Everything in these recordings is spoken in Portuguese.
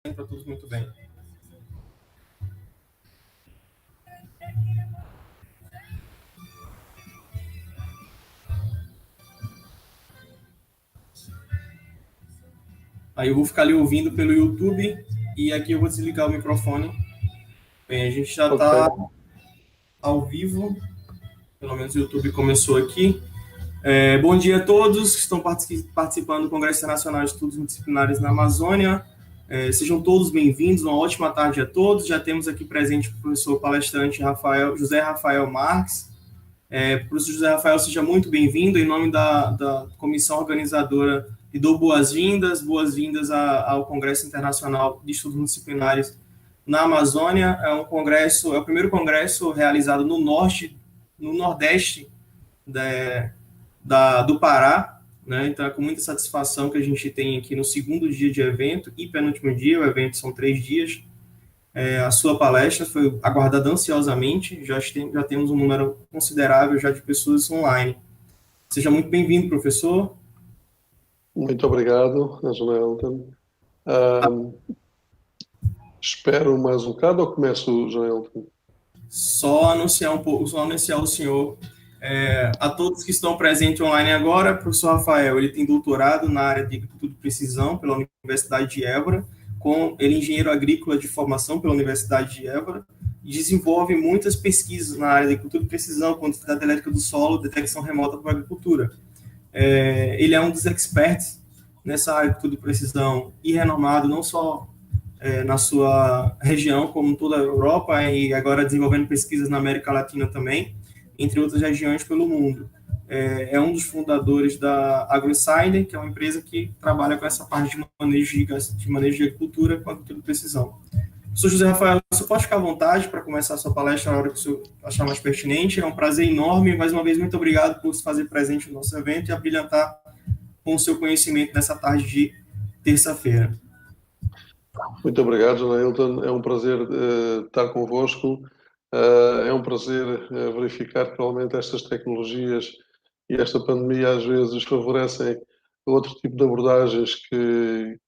Para todos muito bem. Aí eu vou ficar ali ouvindo pelo YouTube e aqui eu vou desligar o microfone. Bem, a gente já está ao vivo, pelo menos o YouTube começou aqui. Bom dia a todos que estão participando do Congresso Internacional de Estudos Multidisciplinares na Amazônia. Sejam todos bem-vindos, uma ótima tarde a todos. Já temos aqui presente o professor palestrante José Rafael Marques. Professor José Rafael, seja muito bem-vindo. Em nome da comissão organizadora, e dou boas-vindas ao Congresso Internacional de Estudos Multidisciplinares na Amazônia. É o primeiro congresso realizado no Nordeste do Pará, né? Então é com muita satisfação que a gente tem aqui no segundo dia de evento e penúltimo dia. O evento são 3 dias. A sua palestra foi aguardada ansiosamente, já temos um número considerável já de pessoas online. Seja muito bem-vindo, professor. Muito obrigado, Joelton. Espero mais um bocado ou começo, Joelton? Só anunciar o senhor. A todos que estão presentes online agora, o professor Rafael, ele tem doutorado na área de agricultura de precisão pela Universidade de Évora, ele é engenheiro agrícola de formação pela Universidade de Évora, e desenvolve muitas pesquisas na área de agricultura de precisão, quantidade elétrica do solo, detecção remota para a agricultura. Ele é um dos experts nessa área de agricultura de precisão e renomado não só na sua região, como toda a Europa, e agora desenvolvendo pesquisas na América Latina também, entre outras regiões pelo mundo. É um dos fundadores da AgroInsider, que é uma empresa que trabalha com essa parte de manejo de agricultura com agricultura de precisão. Professor José Rafael, você pode ficar à vontade para começar a sua palestra na hora que o senhor achar mais pertinente. É um prazer enorme. Mais uma vez, muito obrigado por se fazer presente no nosso evento e abrilhantar com o seu conhecimento nessa tarde de terça-feira. Muito obrigado, Joelton. É um prazer estar convosco. É um prazer verificar que realmente estas tecnologias e esta pandemia às vezes favorecem outro tipo de abordagens que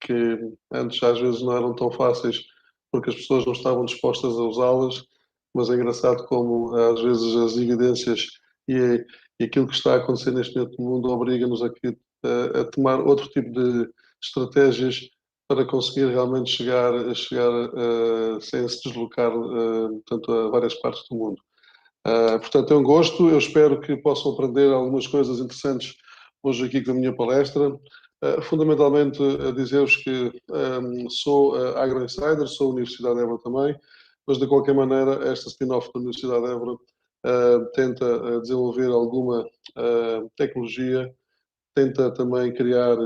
antes às vezes não eram tão fáceis porque as pessoas não estavam dispostas a usá-las, mas é engraçado como às vezes as evidências e aquilo que está a acontecer neste momento no mundo obriga-nos aqui a tomar outro tipo de estratégias para conseguir realmente chegar sem se deslocar tanto a várias partes do mundo. Portanto, é um gosto. Eu espero que possam aprender algumas coisas interessantes hoje aqui com a minha palestra. Fundamentalmente, a dizer-vos que sou AgroInsider, sou Universidade de Évora também, mas de qualquer maneira, esta spin-off da Universidade de Évora tenta desenvolver alguma tecnologia, tenta também criar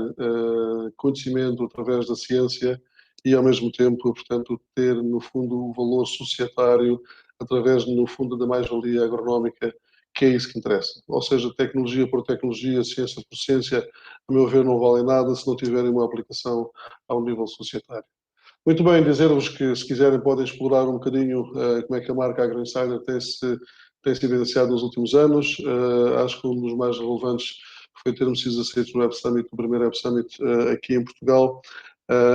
conhecimento através da ciência e, ao mesmo tempo, portanto, ter, no fundo, o valor societário através, no fundo, da mais-valia agronómica, que é isso que interessa. Ou seja, tecnologia por tecnologia, ciência por ciência, a meu ver, não vale nada se não tiverem uma aplicação ao nível societário. Muito bem, dizer-vos que, se quiserem, podem explorar um bocadinho como é que a marca AgroInsider tem-se evidenciado nos últimos anos. Acho que um dos mais relevantes foi termos sido aceitos no Web Summit, no primeiro Web Summit aqui em Portugal,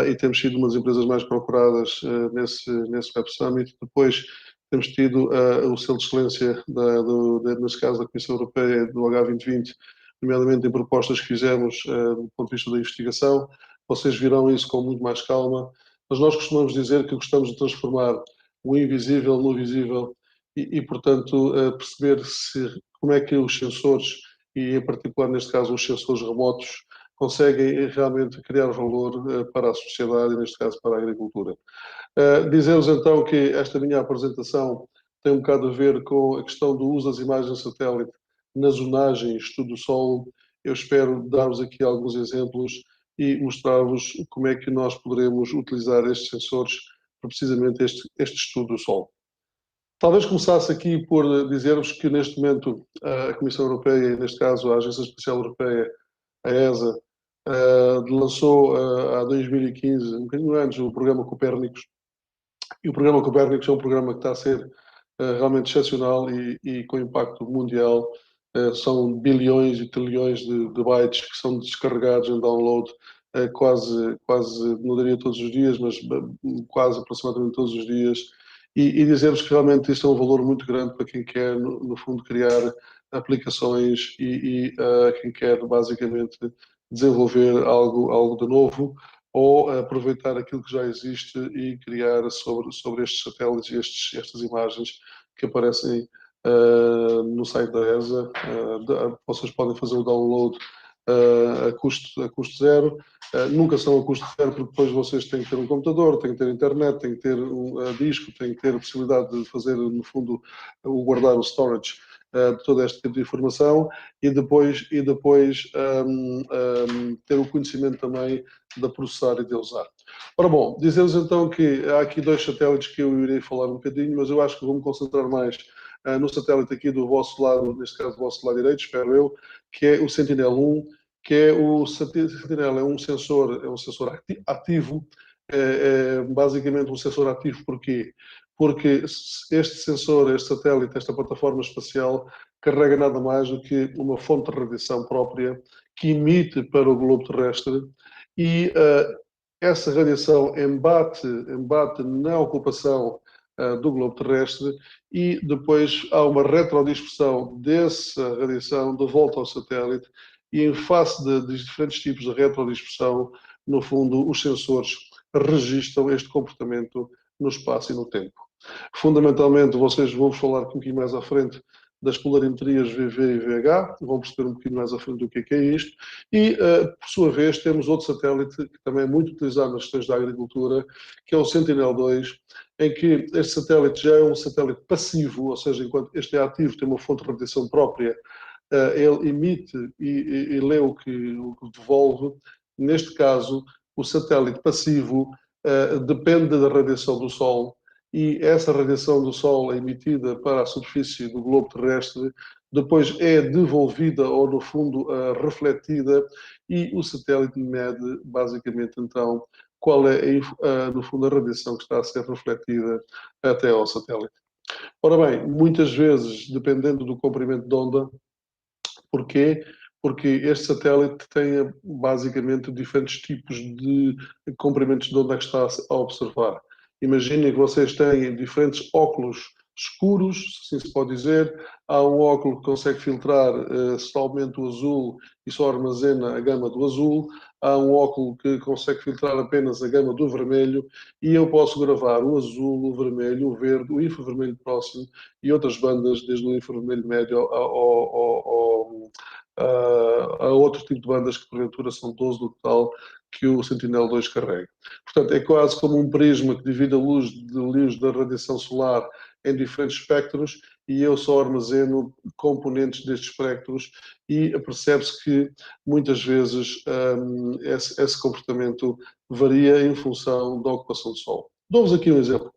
e temos sido uma das empresas mais procuradas nesse Web Summit. Depois temos tido o selo de excelência, nesse caso da Comissão Europeia, do H2020, nomeadamente em propostas que fizemos do ponto de vista da investigação. Vocês virão isso com muito mais calma, mas nós costumamos dizer que gostamos de transformar o invisível no visível e portanto, perceber como é que os sensores, e em particular neste caso os sensores remotos, conseguem realmente criar valor para a sociedade e neste caso para a agricultura. Dizer-vos então que esta minha apresentação tem um bocado a ver com a questão do uso das imagens de satélite na zonagem, estudo do solo. Eu espero dar-vos aqui alguns exemplos e mostrar-vos como é que nós poderemos utilizar estes sensores para precisamente este estudo do solo. Talvez começasse aqui por dizer-vos que neste momento a Comissão Europeia, e neste caso a Agência Espacial Europeia, a ESA, lançou há 2015, um bocadinho antes, o programa Copérnicos. E o programa Copérnicos é um programa que está a ser realmente excepcional e com impacto mundial. São bilhões e trilhões de bytes que são descarregados em download quase, não diria todos os dias, mas quase aproximadamente todos os dias, e dizemos que realmente isto é um valor muito grande para quem quer, no fundo, criar aplicações e quem quer basicamente desenvolver algo de novo ou aproveitar aquilo que já existe e criar sobre estes satélites e estas imagens que aparecem no site da ESA. Vocês podem fazer o download a custo zero. Nunca são a custo zero, porque depois vocês têm que ter um computador, têm que ter internet, têm que ter um disco, têm que ter a possibilidade de fazer, no fundo, guardar o storage de todo este tipo de informação e depois ter o conhecimento também de processar e de usar. Ora bom, dizer-vos então que há aqui dois satélites que eu irei falar um bocadinho, mas eu acho que vou-me concentrar mais no satélite aqui do vosso lado, neste caso do vosso lado direito, espero eu, que é o Sentinel-1, que é o Sentinel, é um sensor ativo, basicamente um sensor ativo porquê? Porque este sensor, este satélite, esta plataforma espacial, carrega nada mais do que uma fonte de radiação própria que emite para o globo terrestre e essa radiação embate na ocupação do globo terrestre e depois há uma retrodispersão dessa radiação de volta ao satélite e em face de diferentes tipos de retrodispersão, no fundo, os sensores registram este comportamento no espaço e no tempo. Fundamentalmente, vocês vão falar um pouquinho mais à frente das polarimetrias VV e VH, vão perceber um pouquinho mais à frente do que é isto, e, por sua vez, temos outro satélite que também é muito utilizado nas questões da agricultura, que é o Sentinel-2, em que este satélite já é um satélite passivo, ou seja, enquanto este é ativo, tem uma fonte de radiação própria, ele emite e lê o que devolve. Neste caso, o satélite passivo depende da radiação do Sol e essa radiação do Sol é emitida para a superfície do globo terrestre, depois é devolvida ou, no fundo, refletida e o satélite mede, basicamente, então, qual é, no fundo, a radiação que está a ser refletida até ao satélite. Ora bem, muitas vezes, dependendo do comprimento de onda, porquê? Porque este satélite tem basicamente diferentes tipos de comprimentos de onda que está a observar. Imaginem que vocês têm diferentes óculos escuros, se assim se pode dizer. Há um óculo que consegue filtrar somente o azul e só armazena a gama do azul. Há um óculo que consegue filtrar apenas a gama do vermelho e eu posso gravar o azul, o vermelho, o verde, o infravermelho próximo e outras bandas, desde o infravermelho médio a outro tipo de bandas que porventura são 12 no total que o Sentinel-2 carrega. Portanto, é quase como um prisma que divide a luz da radiação solar em diferentes espectros e eu só armazeno componentes destes espectros e percebe-se que muitas vezes esse comportamento varia em função da ocupação do Sol. Dou-vos aqui um exemplo.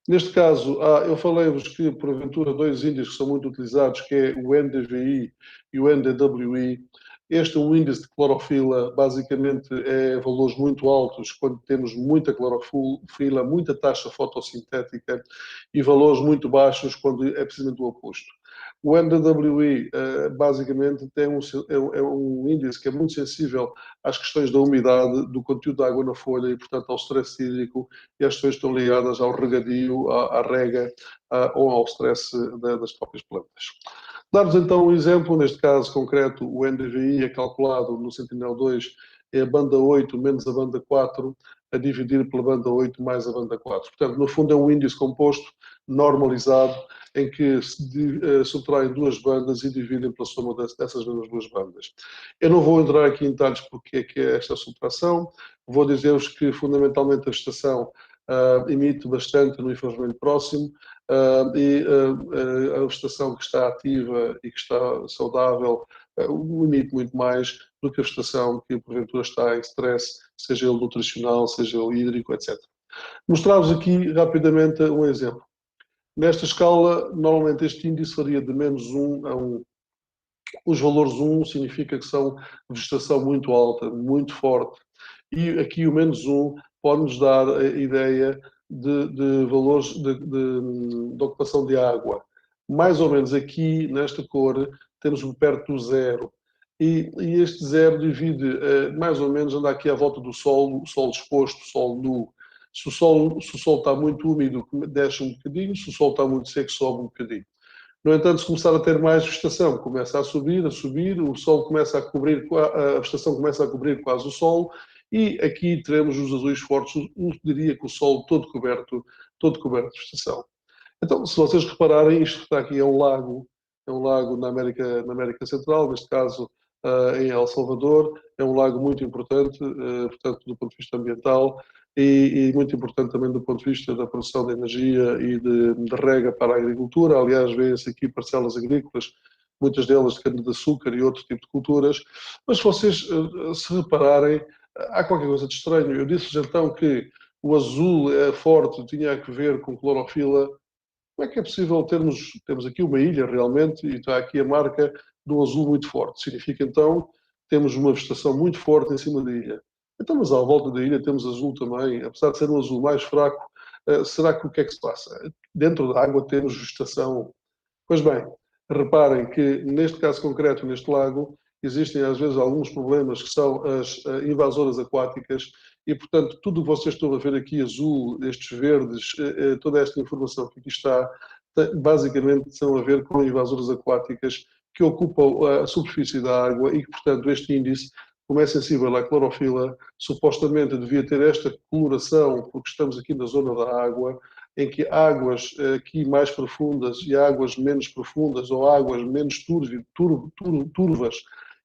Neste caso, eu falei-vos que, porventura, dois índices que são muito utilizados, que é o NDVI e o NDWI. Este é um índice de clorofila, basicamente é valores muito altos quando temos muita clorofila, muita taxa fotossintética e valores muito baixos quando é precisamente o oposto. O NDWI, basicamente, é um índice que é muito sensível às questões da umidade, do conteúdo de água na folha e, portanto, ao stress hídrico e as questões estão ligadas ao regadio, à rega ou ao stress das próprias plantas. Dar-vos então um exemplo, neste caso concreto, o NDVI é calculado no Sentinel-2, é a banda 8 menos a banda 4, a dividir pela banda 8 mais a banda 4. Portanto, no fundo é um índice composto, normalizado, em que se subtraem duas bandas e dividem pela soma dessas mesmas duas bandas. Eu não vou entrar aqui em detalhes porque é que é esta subtração, vou dizer-vos que fundamentalmente a estação emite bastante no infravermelho próximo e a estação que está ativa e que está saudável emite muito mais do que a estação que porventura está em stress, seja ele nutricional, seja ele hídrico, etc. Mostrar-vos aqui rapidamente um exemplo. Nesta escala, normalmente este índice varia de menos 1 a 1. Os valores 1 significa que são vegetação muito alta, muito forte. E aqui o menos 1 pode-nos dar a ideia de valores de ocupação de água. Mais ou menos aqui, nesta cor, temos perto do zero. e este zero divide, mais ou menos, anda aqui à volta do Sol, o Sol exposto, o Sol nu. Se o Sol está muito úmido, desce um bocadinho, se o Sol está muito seco, sobe um bocadinho. No entanto, se começar a ter mais vegetação, começa a subir, o Sol começa a cobrir, a vegetação começa a cobrir quase o Sol, e aqui teremos os azuis fortes, diria que o Sol todo coberto de vegetação. Então, se vocês repararem, isto que está aqui é um lago na América Central, neste caso em El Salvador, é um lago muito importante, portanto, do ponto de vista ambiental, e muito importante também do ponto de vista da produção de energia e de rega para a agricultura. Aliás, vêem-se aqui parcelas agrícolas, muitas delas de cana-de-açúcar e outro tipo de culturas. Mas se vocês se repararem, há qualquer coisa de estranho. Eu disse-vos então que o azul forte tinha a ver com clorofila. Como é que é possível temos aqui uma ilha realmente e está aqui a marca do azul muito forte? Significa então que temos uma vegetação muito forte em cima da ilha. Então, mas à volta da ilha temos azul também, apesar de ser um azul mais fraco. Será que o que é que se passa? Dentro da água temos vegetação. Pois bem, reparem que neste caso concreto, neste lago, existem às vezes alguns problemas que são as invasoras aquáticas e, portanto, tudo o que vocês estão a ver aqui, azul, estes verdes, toda esta informação que aqui está, basicamente são a ver com invasoras aquáticas que ocupam a superfície da água e que, portanto, este índice, como é sensível à clorofila, supostamente devia ter esta coloração, porque estamos aqui na zona da água, em que águas aqui mais profundas e águas menos profundas, ou águas menos turvas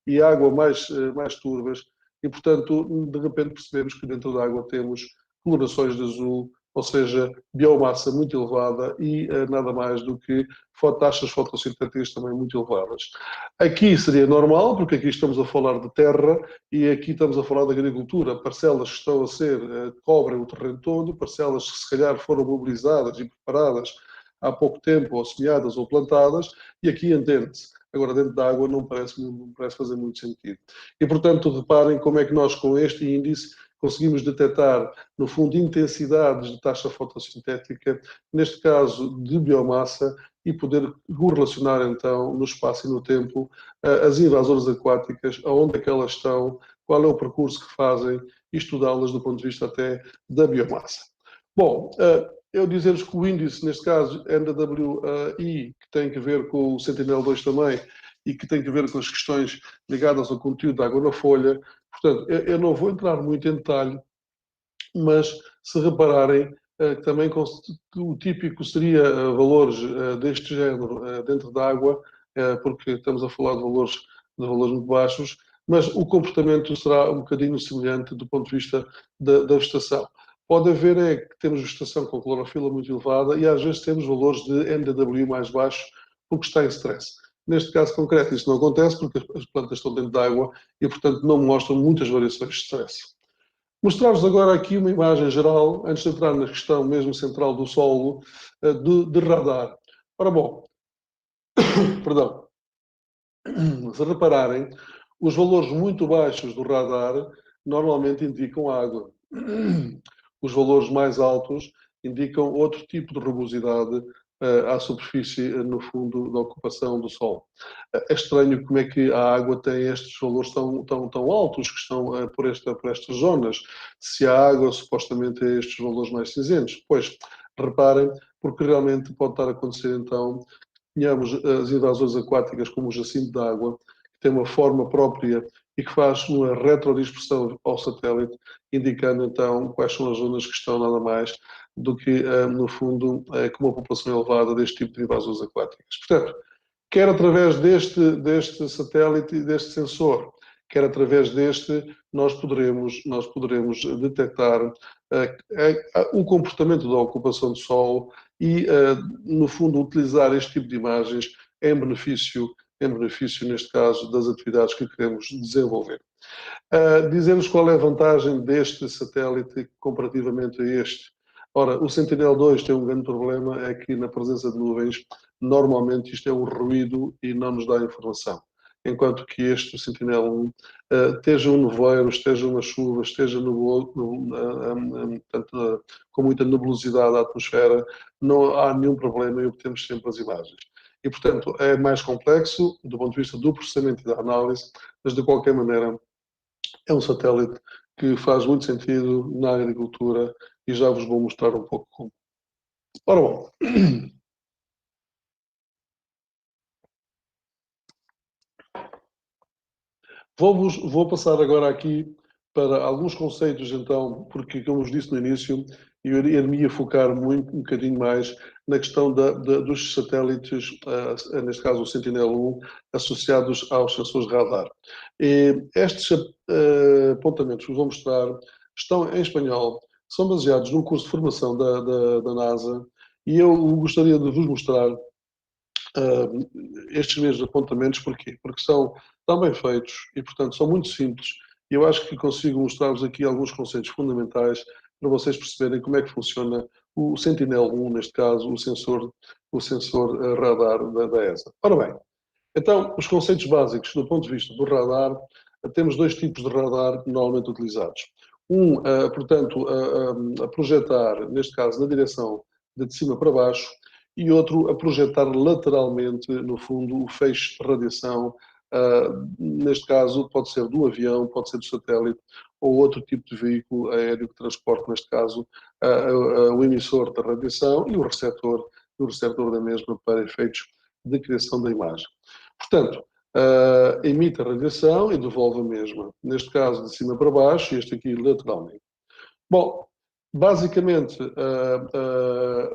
e água mais turvas, e portanto, de repente percebemos que dentro da água temos colorações de azul, ou seja, biomassa muito elevada e nada mais do que taxas fotossintéticas também muito elevadas. Aqui seria normal, porque aqui estamos a falar de terra e aqui estamos a falar de agricultura, parcelas que estão a ser, cobrem o terreno todo, parcelas que se calhar foram mobilizadas e preparadas há pouco tempo, ou semeadas ou plantadas, e aqui entende-se. Agora, dentro da água não parece fazer muito sentido. E, portanto, reparem como é que nós, com este índice, conseguimos detectar, no fundo, intensidades de taxa fotossintética, neste caso de biomassa, e poder correlacionar, então, no espaço e no tempo, as invasoras aquáticas, aonde é que elas estão, qual é o percurso que fazem, e estudá-las do ponto de vista até da biomassa. Bom, eu dizer-vos que o índice, neste caso, NWI, que tem que ver com o Sentinel-2 também, e que tem que ver com as questões ligadas ao conteúdo da água na folha. Portanto, eu não vou entrar muito em detalhe, mas se repararem, também o típico seria valores deste género dentro da água, porque estamos a falar de valores muito baixos, mas o comportamento será um bocadinho semelhante do ponto de vista da vegetação. Pode haver é que temos vegetação com clorofila muito elevada e às vezes temos valores de NDWI mais baixos porque está em stress. Neste caso concreto isso não acontece porque as plantas estão dentro de água e, portanto, não mostram muitas variações de stress. Mostrar-vos agora aqui uma imagem geral, antes de entrar na questão mesmo central do solo, de radar. Ora bom, perdão, se repararem, os valores muito baixos do radar normalmente indicam água. Os valores mais altos indicam outro tipo de rugosidade à superfície, no fundo, da ocupação do Sol. É estranho como é que a água tem estes valores tão altos que estão por estas zonas, se a água supostamente tem estes valores mais cinzentos. Pois, reparem, porque realmente pode estar a acontecer então, tenhamos as invasões aquáticas como o jacinto de água, que tem uma forma própria e que faz uma retrodispersão ao satélite, indicando então quais são as zonas que estão nada mais do que, no fundo, com uma população elevada deste tipo de invasões aquáticas. Portanto, quer através deste satélite e deste sensor, quer através deste, nós poderemos detectar o comportamento da ocupação do solo e, no fundo, utilizar este tipo de imagens em benefício, neste caso, das atividades que queremos desenvolver. Dizer-nos qual é a vantagem deste satélite comparativamente a este. Ora, o Sentinel-2 tem um grande problema, é que na presença de nuvens, normalmente isto é um ruído e não nos dá informação. Enquanto que este, o Sentinel-1, esteja um nevoeiro, esteja uma chuva, esteja com muita nebulosidade da atmosfera, não há nenhum problema e obtemos sempre as imagens. E, portanto, é mais complexo do ponto de vista do processamento e da análise, mas, de qualquer maneira, é um satélite que faz muito sentido na agricultura e já vos vou mostrar um pouco como. Ora bom, vou passar agora aqui para alguns conceitos, então, porque, como vos disse no início, eu iria focar muito, um bocadinho mais na questão dos satélites, neste caso o Sentinel-1, associados aos sensores radar. E estes apontamentos que vos vou mostrar estão em espanhol, são baseados num curso de formação da NASA, e eu gostaria de vos mostrar estes mesmos apontamentos, porquê? Porque são tão bem feitos e, portanto, são muito simples. E eu acho que consigo mostrar-vos aqui alguns conceitos fundamentais para vocês perceberem como é que funciona o Sentinel-1, neste caso, o sensor radar da ESA. Ora bem, então, os conceitos básicos do ponto de vista do radar, temos dois tipos de radar normalmente utilizados. Um, portanto, a projetar, neste caso, na direção de cima para baixo, e outro a projetar lateralmente, no fundo, o feixe de radiação. Neste caso, pode ser do avião, pode ser do satélite, ou outro tipo de veículo aéreo que transporte, neste caso, o emissor da radiação e o receptor da mesma para efeitos de criação da imagem. Portanto, emite a radiação e devolve a mesma. Neste caso, de cima para baixo, e este aqui lateralmente. Bom, basicamente,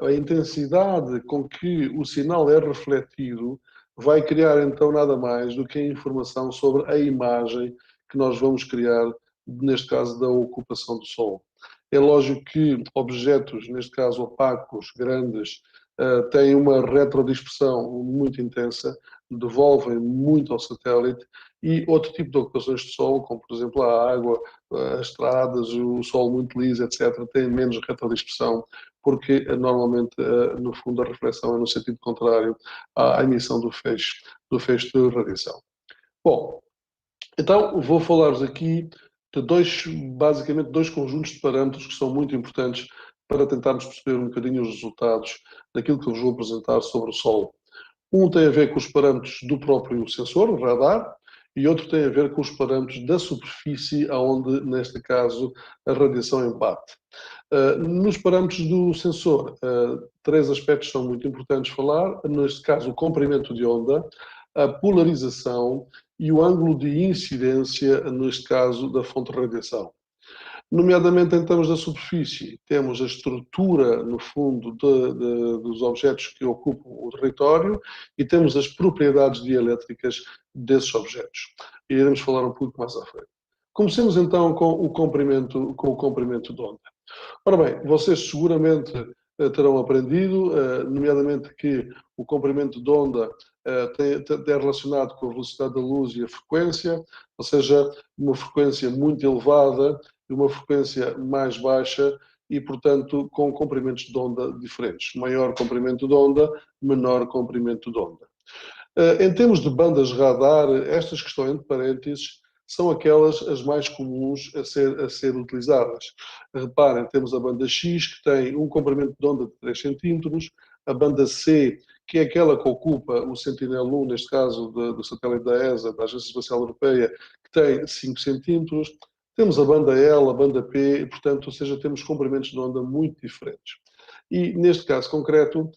a intensidade com que o sinal é refletido vai criar, então, nada mais do que a informação sobre a imagem que nós vamos criar, neste caso, da ocupação do Sol. É lógico que objetos, neste caso opacos, grandes, têm uma retrodispersão muito intensa, devolvem muito ao satélite, e outro tipo de ocupações de Sol, como por exemplo a água, as estradas, o Sol muito liso, etc., têm menos retrodispersão, porque normalmente, no fundo, a reflexão é no sentido contrário à emissão do feixe de radiação. Bom, então vou falar-vos aqui de basicamente dois conjuntos de parâmetros que são muito importantes para tentarmos perceber um bocadinho os resultados daquilo que eu vos vou apresentar sobre o Sol. Um tem a ver com os parâmetros do próprio sensor, o radar, e outro tem a ver com os parâmetros da superfície aonde, neste caso, a radiação embate. Nos parâmetros do sensor, três aspectos são muito importantes falar, neste caso o comprimento de onda, a polarização e o ângulo de incidência, neste caso, da fonte de radiação. Nomeadamente, em termos da superfície, temos a estrutura, no fundo, dos objetos que ocupam o território e temos as propriedades dielétricas desses objetos. E iremos falar um pouco mais à frente. Comecemos então com o comprimento de onda. Ora bem, vocês seguramente terão aprendido, nomeadamente que o comprimento de onda é relacionado com a velocidade da luz e a frequência, ou seja, uma frequência muito elevada e uma frequência mais baixa e, portanto, com comprimentos de onda diferentes. Maior comprimento de onda, menor comprimento de onda. Em termos de bandas radar, estas que estão entre parênteses são aquelas as mais comuns a ser utilizadas. Reparem, temos a banda X, que tem um comprimento de onda de 3 centímetros, a banda C, que é aquela que ocupa o Sentinel-1, neste caso do satélite da ESA, da Agência Espacial Europeia, que tem 5 centímetros. Temos a banda L, a banda P, e, portanto, ou seja, temos comprimentos de onda muito diferentes. E, neste caso concreto,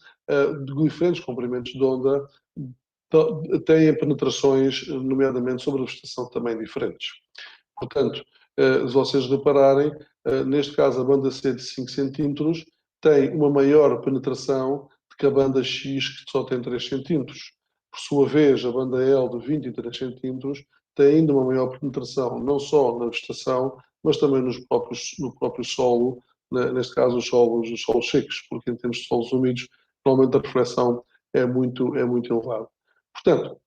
de diferentes comprimentos de onda, têm penetrações, nomeadamente sobre a vegetação, também diferentes. Portanto, se vocês repararem, neste caso a banda C de 5 centímetros tem uma maior penetração do que a banda X, que só tem 3 centímetros. Por sua vez, a banda L de 23 centímetros tem ainda uma maior penetração, não só na vegetação, mas também no próprio solo, neste caso os solos secos, porque em termos de solos úmidos, normalmente a reflexão é muito elevada. Portanto,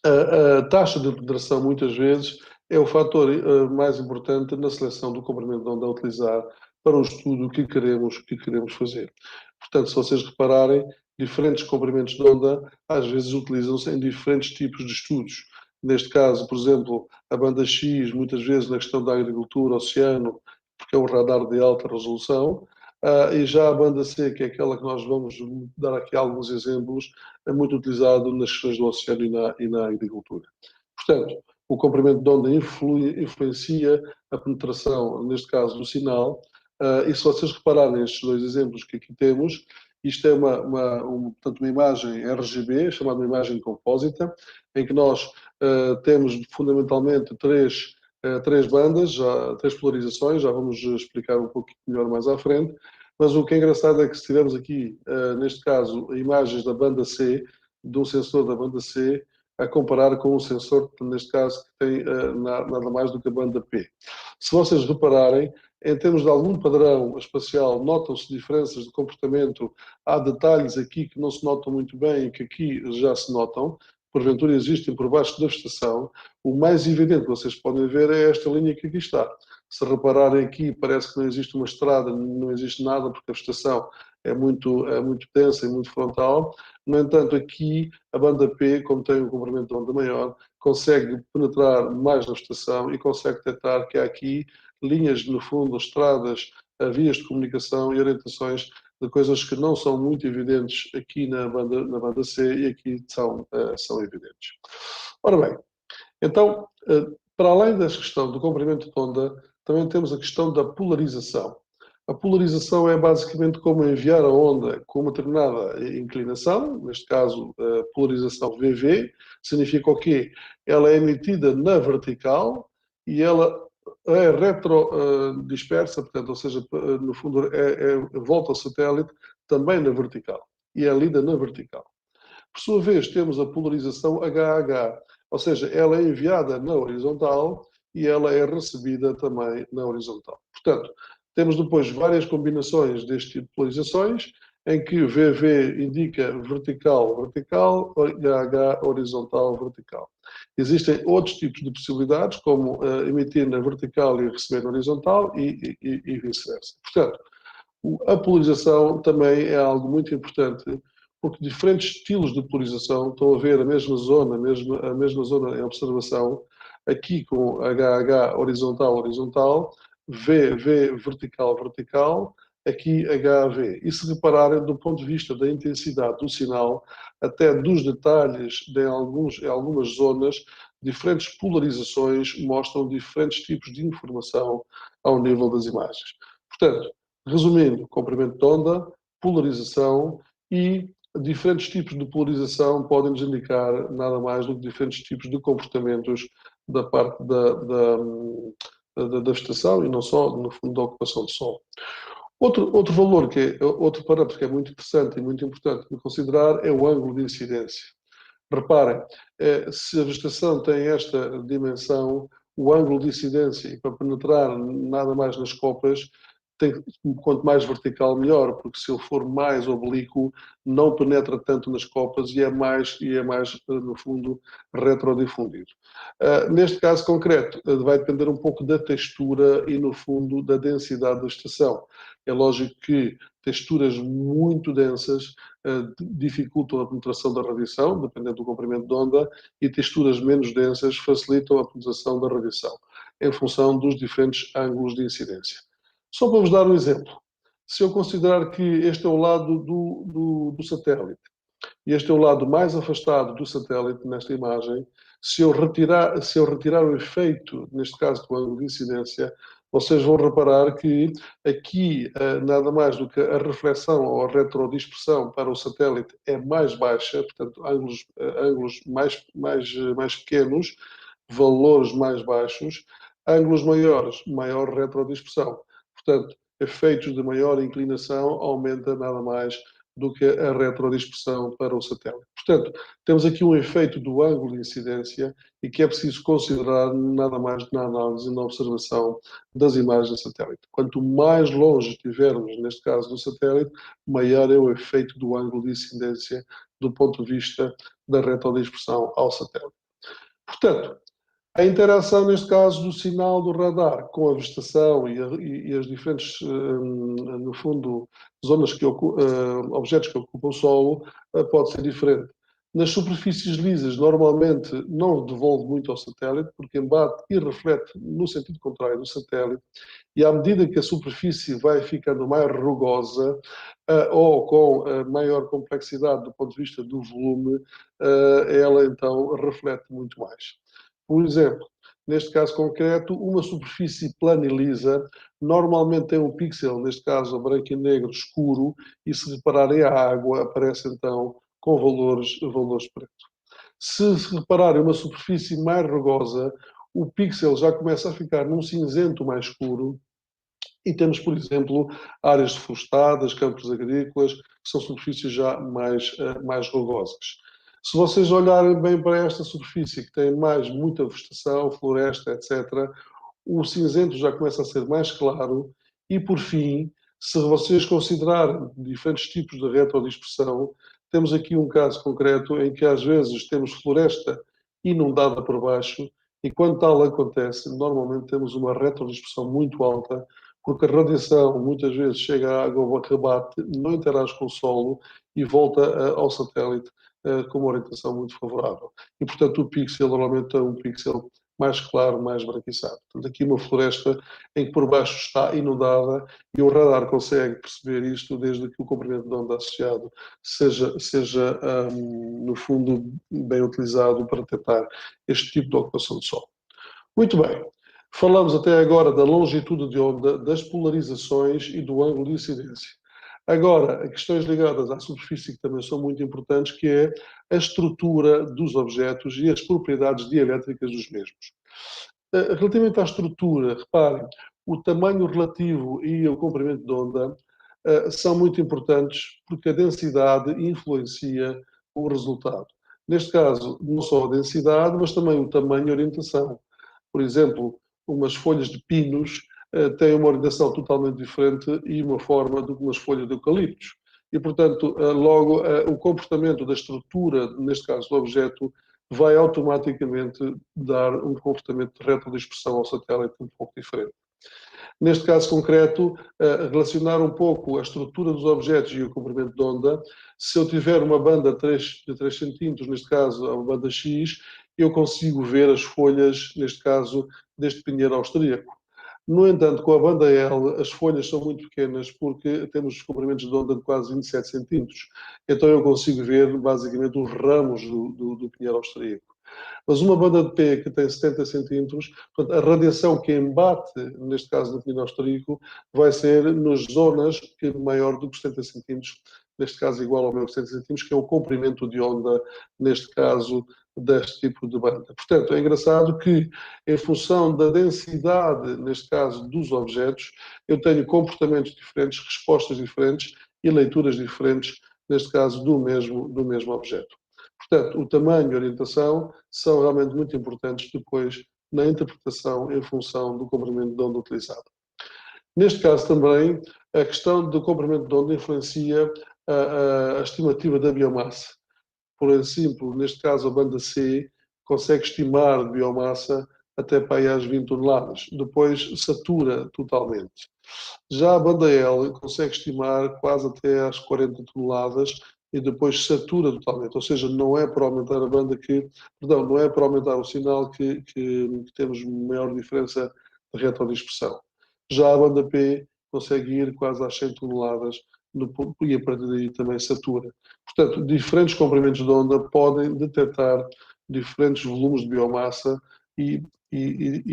a taxa de penetração, muitas vezes, é o fator mais importante na seleção do comprimento de onda a utilizar para o estudo que queremos fazer. Portanto, se vocês repararem, diferentes comprimentos de onda, às vezes, utilizam-se em diferentes tipos de estudos. Neste caso, por exemplo, a banda X, muitas vezes na questão da agricultura, oceano, porque é um radar de alta resolução. E já a banda C, que é aquela que nós vamos dar aqui alguns exemplos, é muito utilizado nas questões do oceano e na agricultura. Portanto, o comprimento de onda influencia a penetração, neste caso, do sinal. E se vocês repararem nestes dois exemplos que aqui temos, isto é portanto, uma imagem RGB, chamada imagem compósita, em que nós temos fundamentalmente três bandas, três polarizações, já vamos explicar um pouco melhor mais à frente, mas o que é engraçado é que se tivermos aqui, neste caso, imagens da banda C, de um sensor da banda C, a comparar com um sensor, neste caso, que tem nada mais do que a banda P. Se vocês repararem, em termos de algum padrão espacial, notam-se diferenças de comportamento, há detalhes aqui que não se notam muito bem e que aqui já se notam, porventura existem por baixo da vegetação. O mais evidente que vocês podem ver é esta linha que aqui está. Se repararem aqui, parece que não existe uma estrada, não existe nada, porque a vegetação é muito densa e muito frontal. No entanto, aqui a banda P, como tem um comprimento de onda maior, consegue penetrar mais na vegetação e consegue detectar que há aqui linhas, no fundo, estradas, vias de comunicação e orientações de coisas que não são muito evidentes aqui na banda C e aqui são evidentes. Ora bem, então, para além da questão do comprimento de onda, também temos a questão da polarização. A polarização é basicamente como enviar a onda com uma determinada inclinação, neste caso, a polarização VV, significa o quê? Ela é emitida na vertical e ela é retrodispersa, portanto, ou seja, no fundo, volta ao satélite também na vertical e é lida na vertical. Por sua vez, temos a polarização HH, ou seja, ela é enviada na horizontal e ela é recebida também na horizontal. Portanto, temos depois várias combinações deste tipo de polarizações, em que VV indica vertical, HH horizontal, vertical. Existem outros tipos de possibilidades, como emitir na vertical e receber na horizontal e vice-versa. Portanto, a polarização também é algo muito importante, porque diferentes estilos de polarização estão a ver a mesma zona, a mesma zona em observação, aqui com HH horizontal, V vertical, aqui HV. E se repararem, do ponto de vista da intensidade do sinal, até dos detalhes em algumas zonas, diferentes polarizações mostram diferentes tipos de informação ao nível das imagens. Portanto, resumindo, comprimento de onda, polarização e diferentes tipos de polarização podem nos indicar nada mais do que diferentes tipos de comportamentos da parte da vegetação e não só, no fundo, da ocupação do sol. Outro parâmetro que é muito interessante e muito importante de considerar é o ângulo de incidência. Reparem, se a vegetação tem esta dimensão, o ângulo de incidência, e para penetrar nada mais nas copas, quanto mais vertical, melhor, porque se ele for mais oblíquo, não penetra tanto nas copas e é mais no fundo, retrodifundido. Neste caso concreto, vai depender um pouco da textura e, no fundo, da densidade da estação. É lógico que texturas muito densas dificultam a penetração da radiação, dependendo do comprimento de onda, e texturas menos densas facilitam a penetração da radiação, em função dos diferentes ângulos de incidência. Só para vos dar um exemplo. Se eu considerar que este é o lado do satélite e este é o lado mais afastado do satélite nesta imagem, se eu retirar o efeito, neste caso do ângulo de incidência, vocês vão reparar que aqui nada mais do que a reflexão ou a retrodispersão para o satélite é mais baixa, portanto ângulos mais pequenos, valores mais baixos, ângulos maiores, maior retrodispersão. Portanto, efeitos de maior inclinação aumenta nada mais do que a retrodispersão para o satélite. Portanto, temos aqui um efeito do ângulo de incidência e que é preciso considerar nada mais na análise e na observação das imagens do satélite. Quanto mais longe estivermos, neste caso do satélite, maior é o efeito do ângulo de incidência do ponto de vista da retrodispersão ao satélite. Portanto, a interação, neste caso, do sinal do radar com a vegetação e as diferentes, no fundo, zonas objetos que ocupam o solo, pode ser diferente. Nas superfícies lisas, normalmente não devolve muito ao satélite, porque embate e reflete no sentido contrário do satélite, e à medida que a superfície vai ficando mais rugosa ou com maior complexidade do ponto de vista do volume, ela então reflete muito mais. Por exemplo, neste caso concreto, uma superfície plana e lisa normalmente tem um pixel, neste caso branco e negro escuro, e se repararem a água aparece então com valores pretos. Se repararem uma superfície mais rugosa, o pixel já começa a ficar num cinzento mais escuro e temos, por exemplo, áreas defloradas, campos agrícolas, que são superfícies já mais rugosas. Se vocês olharem bem para esta superfície, que tem muita vegetação, floresta, etc., o cinzento já começa a ser mais claro e, por fim, se vocês considerarem diferentes tipos de retrodispersão, temos aqui um caso concreto em que às vezes temos floresta inundada por baixo e quando tal acontece, normalmente temos uma retrodispersão muito alta porque a radiação muitas vezes chega à água, rebate, não interage com o solo e volta ao satélite com uma orientação muito favorável. E, portanto, o pixel normalmente é um pixel mais claro, mais branquiçado. Portanto, aqui uma floresta em que por baixo está inundada e o radar consegue perceber isto desde que o comprimento de onda associado seja no fundo, bem utilizado para detectar este tipo de ocupação de solo. Muito bem. Falamos até agora da longitude de onda, das polarizações e do ângulo de incidência. Agora, questões ligadas à superfície que também são muito importantes, que é a estrutura dos objetos e as propriedades dielétricas dos mesmos. Relativamente à estrutura, reparem, o tamanho relativo e o comprimento de onda são muito importantes porque a densidade influencia o resultado. Neste caso, não só a densidade, mas também o tamanho e a orientação. Por exemplo, umas folhas de pinos têm uma orientação totalmente diferente e uma forma do que umas folhas de eucaliptos. E, portanto, logo o comportamento da estrutura, neste caso do objeto, vai automaticamente dar um comportamento de retrodispersão ao satélite um pouco diferente. Neste caso concreto, relacionar um pouco a estrutura dos objetos e o comprimento de onda, se eu tiver uma banda de 3 centímetros, neste caso a banda X, eu consigo ver as folhas, neste caso, deste pinheiro austríaco. No entanto, com a banda L, as folhas são muito pequenas porque temos comprimentos de onda de quase 27 centímetros. Então eu consigo ver, basicamente, os ramos do pinheiro austríaco. Mas uma banda de P que tem 70 centímetros, portanto, a radiação que embate, neste caso no pinheiro austríaco, vai ser nas zonas que maior do que 70 centímetros, neste caso igual ao meu 70 centímetros, que é o comprimento de onda, neste caso, deste tipo de banda. Portanto, é engraçado que, em função da densidade, neste caso, dos objetos, eu tenho comportamentos diferentes, respostas diferentes e leituras diferentes, neste caso, do mesmo objeto. Portanto, o tamanho e a orientação são realmente muito importantes depois na interpretação em função do comprimento de onda utilizado. Neste caso também, a questão do comprimento de onda influencia a estimativa da biomassa. Por exemplo, neste caso a banda C consegue estimar de biomassa até para aí às 20 toneladas. Depois satura totalmente. Já a banda L consegue estimar quase até às 40 toneladas e depois satura totalmente. Ou seja, não é para aumentar a banda não é para aumentar o sinal que temos maior diferença de retrodispersão. Já a banda P consegue ir quase às 100 toneladas e a partir daí também satura. Portanto, diferentes comprimentos de onda podem detectar diferentes volumes de biomassa e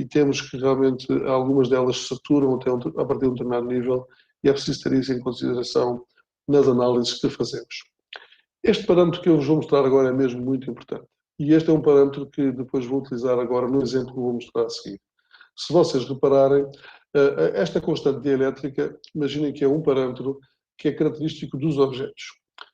temos que realmente algumas delas saturam até a partir de um determinado nível e é preciso ter isso em consideração nas análises que fazemos. Este parâmetro que eu vos vou mostrar agora é mesmo muito importante. E este é um parâmetro que depois vou utilizar agora no exemplo que vou mostrar a seguir. Se vocês repararem, esta constante dielétrica, imaginem que é um parâmetro que é característico dos objetos.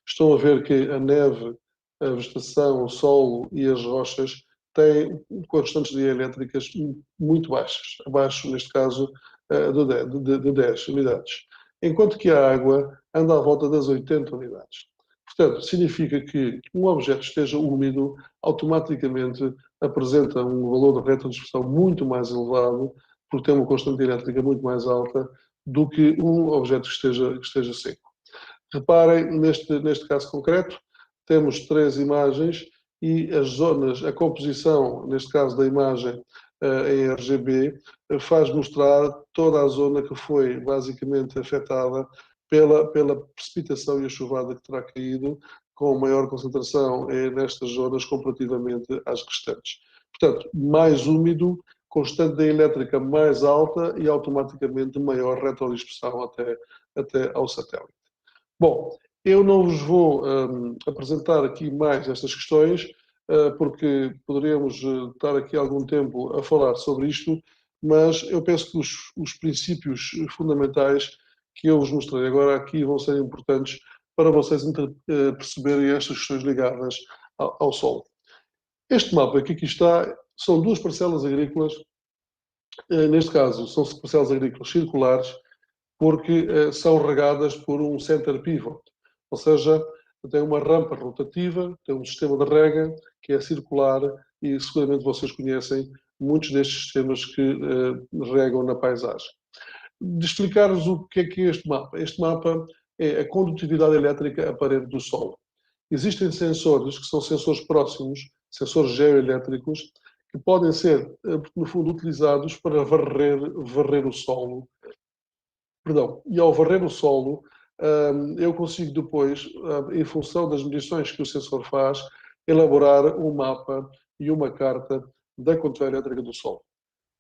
Estão a ver que a neve, a vegetação, o solo e as rochas têm constantes dielétricas muito baixas, abaixo, neste caso, de 10 unidades. Enquanto que a água anda à volta das 80 unidades. Portanto, significa que um objeto esteja úmido, automaticamente apresenta um valor de retrodispersão muito mais elevado, porque tem uma constante elétrica muito mais alta do que um objeto que esteja seco. Reparem, neste caso concreto, temos 3 imagens e as zonas, a composição, neste caso da imagem em RGB, faz mostrar toda a zona que foi basicamente afetada pela precipitação e a chuvada que terá caído, com maior concentração nestas zonas comparativamente às restantes. Portanto, mais úmido, constante da elétrica mais alta e automaticamente maior retrodispersão até ao satélite. Bom, eu não vos vou apresentar aqui mais estas questões, porque poderíamos estar aqui algum tempo a falar sobre isto, mas eu penso que os princípios fundamentais que eu vos mostrei agora aqui vão ser importantes para vocês perceberem estas questões ligadas ao solo. Este mapa que aqui está são 2 parcelas agrícolas, neste caso são parcelas agrícolas circulares, porque são regadas por um center pivot, ou seja, tem uma rampa rotativa, tem um sistema de rega que é circular e seguramente vocês conhecem muitos destes sistemas que regam na paisagem. De explicar-vos o que é este mapa. Este mapa é a condutividade elétrica aparente do solo. Existem sensores que são sensores próximos, sensores geoelétricos, que podem ser, no fundo, utilizados para varrer o solo. Perdão, e ao varrer o solo, eu consigo depois, em função das medições que o sensor faz, elaborar um mapa e uma carta da condutividade elétrica do solo.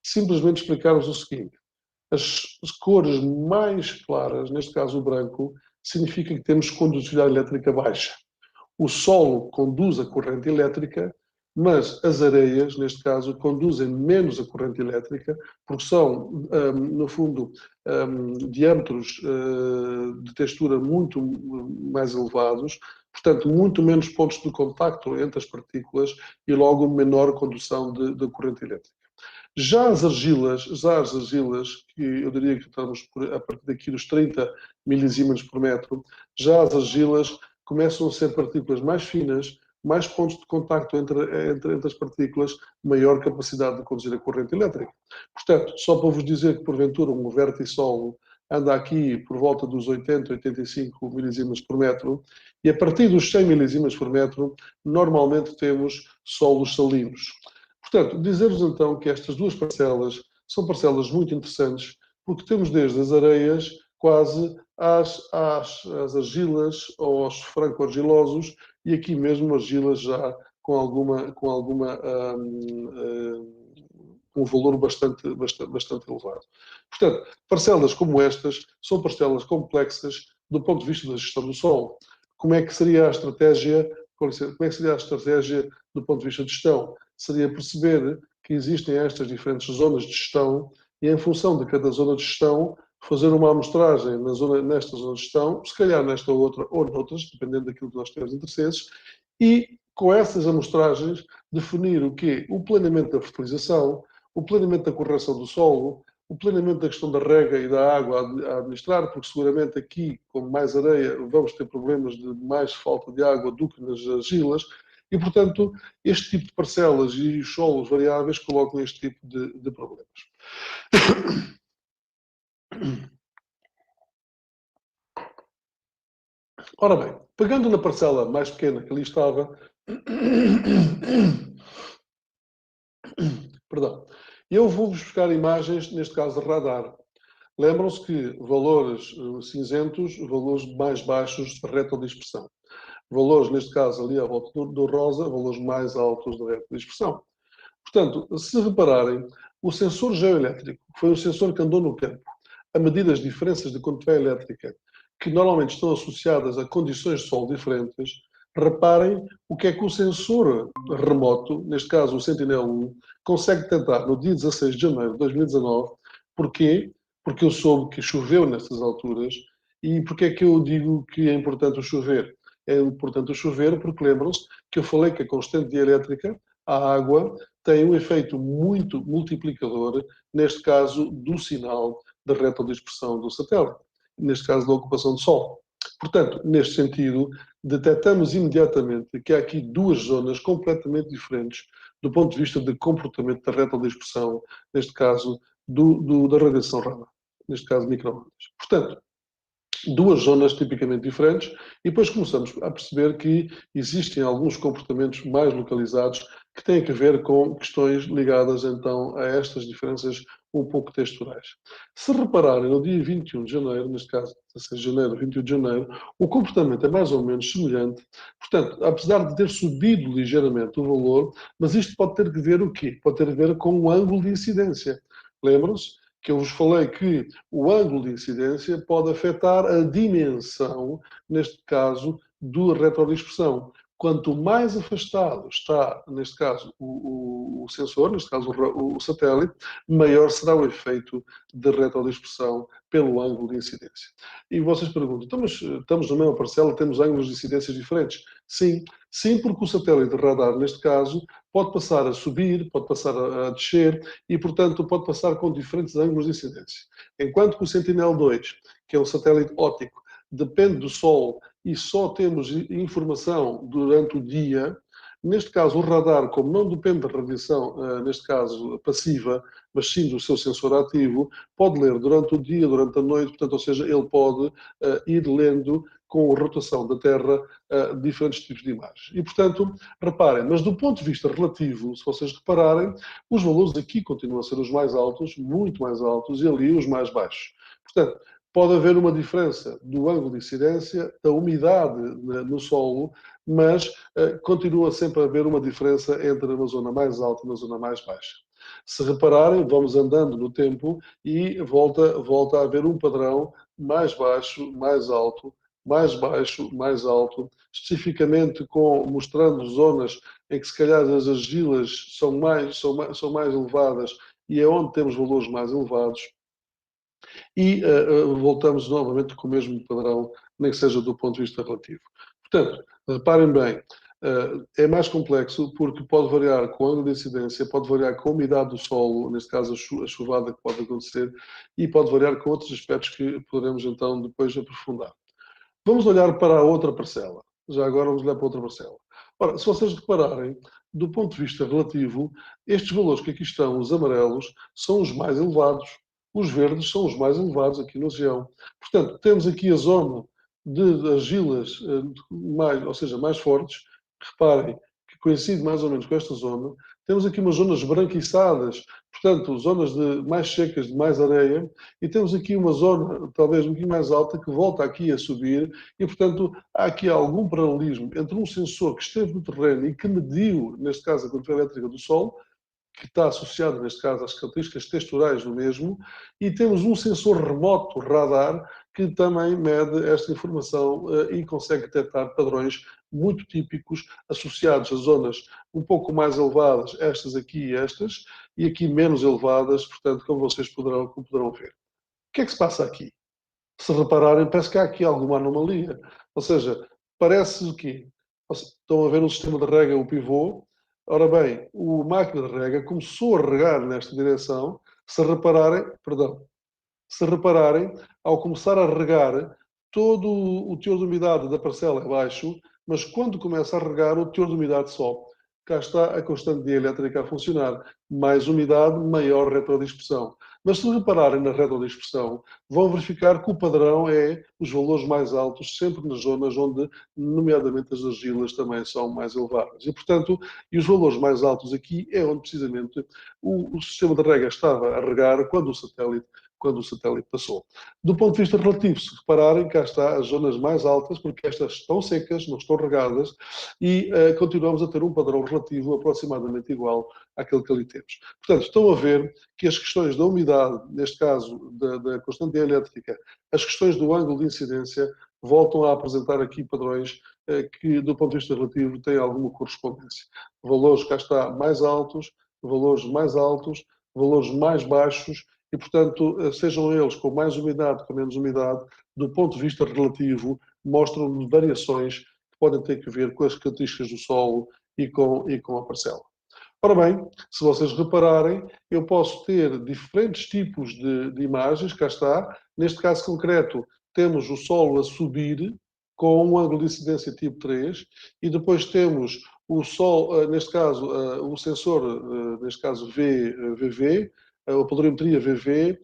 Simplesmente explicar-vos o seguinte: as cores mais claras, neste caso o branco, significa que temos condutividade elétrica baixa. O solo conduz a corrente elétrica, mas as areias, neste caso, conduzem menos a corrente elétrica, porque são, no fundo, diâmetros de textura muito mais elevados, portanto, muito menos pontos de contacto entre as partículas e logo menor condução de corrente elétrica. Já as argilas, que eu diria que estamos a partir daqui dos 30 milisiemens por metro, já as argilas começam a ser partículas mais finas, mais pontos de contacto entre as partículas, maior capacidade de conduzir a corrente elétrica. Portanto, só para vos dizer que, porventura, um vértice-solo anda aqui por volta dos 80, 85 milisiemens por metro, e a partir dos 100 milisiemens por metro, normalmente temos solos salinos. Portanto, dizer-vos então que estas 2 parcelas são parcelas muito interessantes, porque temos desde as areias quase às argilas ou aos franco-argilosos, e aqui mesmo argilas já com um valor bastante elevado. Portanto, parcelas como estas são parcelas complexas do ponto de vista da gestão do solo. Como é que seria a estratégia? Como é que seria a estratégia do ponto de vista de gestão? Seria perceber que existem estas diferentes zonas de gestão e, em função de cada zona de gestão, fazer uma amostragem nesta zona de gestão, se calhar nesta outra ou noutras, dependendo daquilo que nós temos interesses, e com essas amostragens definir o quê? O planeamento da fertilização, o planeamento da correção do solo, o planeamento da questão da rega e da água a administrar, porque seguramente aqui, com mais areia, vamos ter problemas de mais falta de água do que nas argilas, e, portanto, este tipo de parcelas e os solos variáveis colocam este tipo de problemas. Ora bem, pegando na parcela mais pequena que ali estava, perdão, eu vou-vos buscar imagens, neste caso de radar. Lembram-se que valores cinzentos, valores mais baixos de retrodispersão. Valores, neste caso, ali à volta do rosa, valores mais altos de retrodispersão. Portanto, se repararem, o sensor geoelétrico foi o sensor que andou no campo a medir as diferenças de condutividade elétrica que normalmente estão associadas a condições de solo diferentes. Reparem o que é que o sensor remoto, neste caso o Sentinel-1, consegue tentar no dia 16 de janeiro de 2019. Porquê? Porque eu soube que choveu nessas alturas. E porquê é que eu digo que é importante o chover? É importante o chover porque lembram-se que eu falei que a constante dielétrica, a água, tem um efeito muito multiplicador, neste caso, do sinal da retrodispersão do satélite, neste caso da ocupação de Sol. Portanto, neste sentido, detectamos imediatamente que há aqui 2 zonas completamente diferentes do ponto de vista de comportamento da, neste caso, da radiação radar, neste caso microondas. Portanto, duas zonas tipicamente diferentes, e depois começamos a perceber que existem alguns comportamentos mais localizados que têm a ver com questões ligadas então a estas diferenças um pouco texturais. Se repararem, no dia 21 de janeiro, neste caso 16 de janeiro, 21 de janeiro, o comportamento é mais ou menos semelhante. Portanto, apesar de ter subido ligeiramente o valor, mas isto pode ter que ver o quê? Pode ter a ver com o ângulo de incidência. Lembram-se que eu vos falei que o ângulo de incidência pode afetar a dimensão, neste caso, da retrodispersão. Quanto mais afastado está, neste caso, o sensor, neste caso o satélite, maior será o efeito de retrodispersão pelo ângulo de incidência. E vocês perguntam, então, mas estamos na mesma parcela, temos ângulos de incidências diferentes? Sim, sim, porque o satélite de radar, neste caso, pode passar a subir, pode passar a descer e, portanto, pode passar com diferentes ângulos de incidência. Enquanto que o Sentinel-2, que é um satélite óptico, depende do Sol e só temos informação durante o dia, neste caso o radar, como não depende da radiação, neste caso passiva, mas sim do seu sensor ativo, pode ler durante o dia, durante a noite, portanto, ou seja, ele pode ir lendo com a rotação da Terra diferentes tipos de imagens. E, portanto, reparem, mas do ponto de vista relativo, se vocês repararem, os valores aqui continuam a ser os mais altos, muito mais altos, e ali os mais baixos. Portanto, pode haver uma diferença do ângulo de incidência, da umidade no solo, mas continua sempre a haver uma diferença entre uma zona mais alta e uma zona mais baixa. Se repararem, vamos andando no tempo e volta a haver um padrão mais baixo, mais alto, mais baixo, mais alto, especificamente mostrando zonas em que se calhar as argilas são mais elevadas e é onde temos valores mais elevados. E voltamos novamente com o mesmo padrão, nem que seja do ponto de vista relativo. Portanto, reparem bem, é mais complexo porque pode variar com o ângulo de incidência, pode variar com a umidade do solo, neste caso a chuvada que pode acontecer, e pode variar com outros aspectos que poderemos então depois aprofundar. Vamos olhar para a outra parcela. Já agora vamos olhar para outra parcela. Ora, se vocês repararem, do ponto de vista relativo, estes valores que aqui estão, os amarelos, são os mais elevados. Os verdes são os mais elevados aqui na região. Portanto, temos aqui a zona de argilas, ou seja, mais fortes. Reparem que coincide mais ou menos com esta zona. Temos aqui umas zonas branquiçadas, portanto, zonas mais secas, de mais areia, e temos aqui uma zona, talvez um pouquinho mais alta, que volta aqui a subir, e, portanto, há aqui algum paralelismo entre um sensor que esteve no terreno e que mediu, neste caso, a condução elétrica do Sol, que está associado, neste caso, às características texturais do mesmo, e temos um sensor remoto, radar, que também mede esta informação e consegue detectar padrões muito típicos associados a zonas um pouco mais elevadas, estas aqui e aqui menos elevadas, portanto, como vocês poderão ver. O que é que se passa aqui? Se repararem, parece que há aqui alguma anomalia. Ou seja, parece o quê? Estão a ver o sistema de rega, o pivô. Ora bem, a máquina de rega começou a regar nesta direção. Se repararem, ao começar a regar, todo o teor de umidade da parcela é baixo, mas quando começa a regar, o teor de umidade sobe. Cá está a constante dielétrica a funcionar. Mais umidade, maior retrodispersão. Mas se repararem na retrodispersão, vão verificar que o padrão é os valores mais altos, sempre nas zonas onde, nomeadamente, as argilas também são mais elevadas. E, portanto, os valores mais altos aqui é onde, precisamente, o sistema de rega estava a regar quando o satélite passou. Do ponto de vista relativo, se repararem, cá está as zonas mais altas, porque estas estão secas, não estão regadas, e continuamos a ter um padrão relativo aproximadamente igual àquele que ali temos. Portanto, estão a ver que as questões da umidade, neste caso da constante elétrica, as questões do ângulo de incidência, voltam a apresentar aqui padrões que, do ponto de vista relativo, têm alguma correspondência. Valores, cá está, mais altos, valores mais altos, valores mais baixos, e, portanto, sejam eles com mais umidade, com menos umidade, do ponto de vista relativo, mostram variações que podem ter a ver com as características do solo e com a parcela. Ora bem, se vocês repararem, eu posso ter diferentes tipos de imagens, cá está. Neste caso concreto, temos o solo a subir com um ângulo de incidência tipo 3 e depois temos o Sol, neste caso, o sensor, neste caso VV, a polarimetria VV,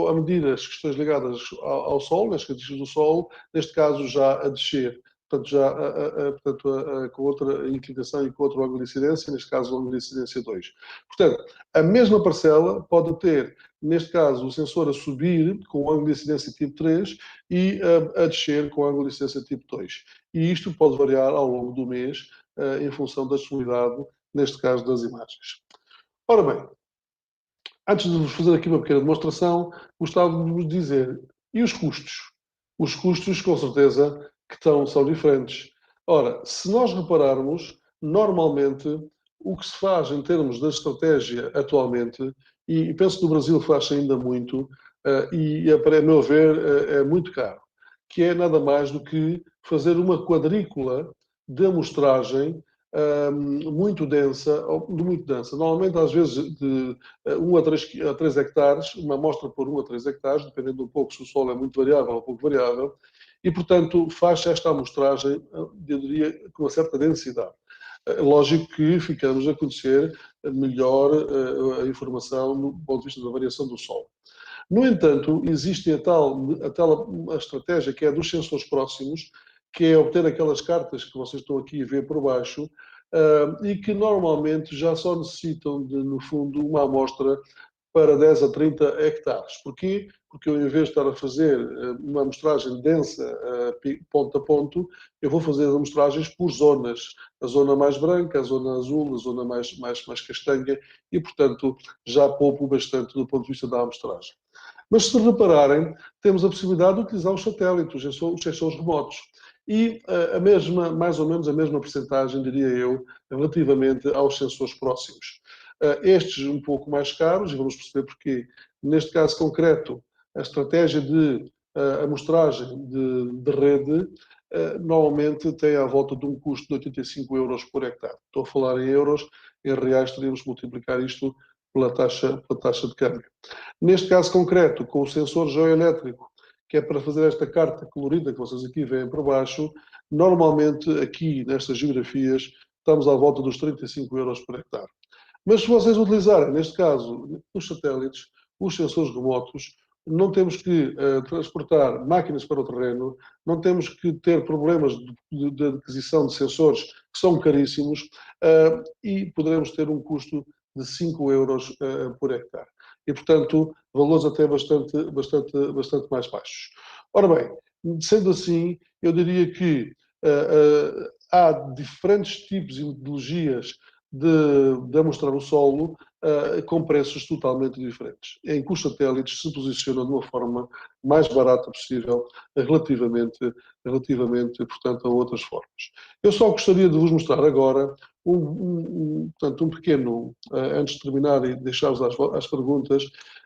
a medir as questões ligadas ao Sol, as características do Sol, neste caso já a descer. Portanto, com outra inclinação e com outro ângulo de incidência, neste caso o ângulo de incidência 2. Portanto, a mesma parcela pode ter, neste caso, o sensor a subir com o ângulo de incidência tipo 3 e a descer com o ângulo de incidência tipo 2. E isto pode variar ao longo do mês, em função da disponibilidade, neste caso, das imagens. Ora bem, antes de vos fazer aqui uma pequena demonstração, gostava de vos dizer, e os custos? Os custos, com certeza, são diferentes. Ora, se nós repararmos, normalmente, o que se faz em termos da estratégia atualmente, e penso que no Brasil faz ainda muito, e a meu ver é muito caro, que é nada mais do que fazer uma quadrícula de amostragem muito densa. Normalmente, às vezes, de 1 a 3 hectares, uma amostra por 1 a 3 hectares, dependendo um pouco se o solo é muito variável ou pouco variável, e, portanto, faz esta amostragem, eu diria, com uma certa densidade. Lógico que ficamos a conhecer melhor a informação do ponto de vista da variação do solo. No entanto, existe a tal estratégia que é dos sensores próximos, que é obter aquelas cartas que vocês estão aqui a ver por baixo, e que normalmente já só necessitam de, no fundo, uma amostra para 10 a 30 hectares. Porquê? Porque eu, em vez de estar a fazer uma amostragem densa, ponto a ponto, eu vou fazer as amostragens por zonas. A zona mais branca, a zona azul, a zona mais castanha, e, portanto, já poupo bastante do ponto de vista da amostragem. Mas, se repararem, temos a possibilidade de utilizar os satélites, os sensores remotos. E mais ou menos a mesma percentagem, diria eu, relativamente aos sensores próximos. Estes um pouco mais caros, e vamos perceber porquê. Neste caso concreto, a estratégia de amostragem de rede normalmente tem à volta de um custo de 85 euros por hectare. Estou a falar em euros, em reais teríamos que multiplicar isto pela taxa de câmbio. Neste caso concreto, com o sensor geoelétrico, que é para fazer esta carta colorida que vocês aqui veem por baixo, normalmente aqui nestas geografias estamos à volta dos 35 euros por hectare. Mas se vocês utilizarem, neste caso, os satélites, os sensores remotos, não temos que transportar máquinas para o terreno, não temos que ter problemas de aquisição de sensores que são caríssimos, e poderemos ter um custo de 5 euros por hectare. E, portanto, valores até bastante mais baixos. Ora bem, sendo assim, eu diria que há diferentes tipos e metodologias de amostrar o solo com preços totalmente diferentes, em que os satélites se posicionam de uma forma mais barata possível relativamente, portanto, a outras formas. Eu só gostaria de vos mostrar agora portanto, um pequeno, antes de terminar e deixar-vos as perguntas,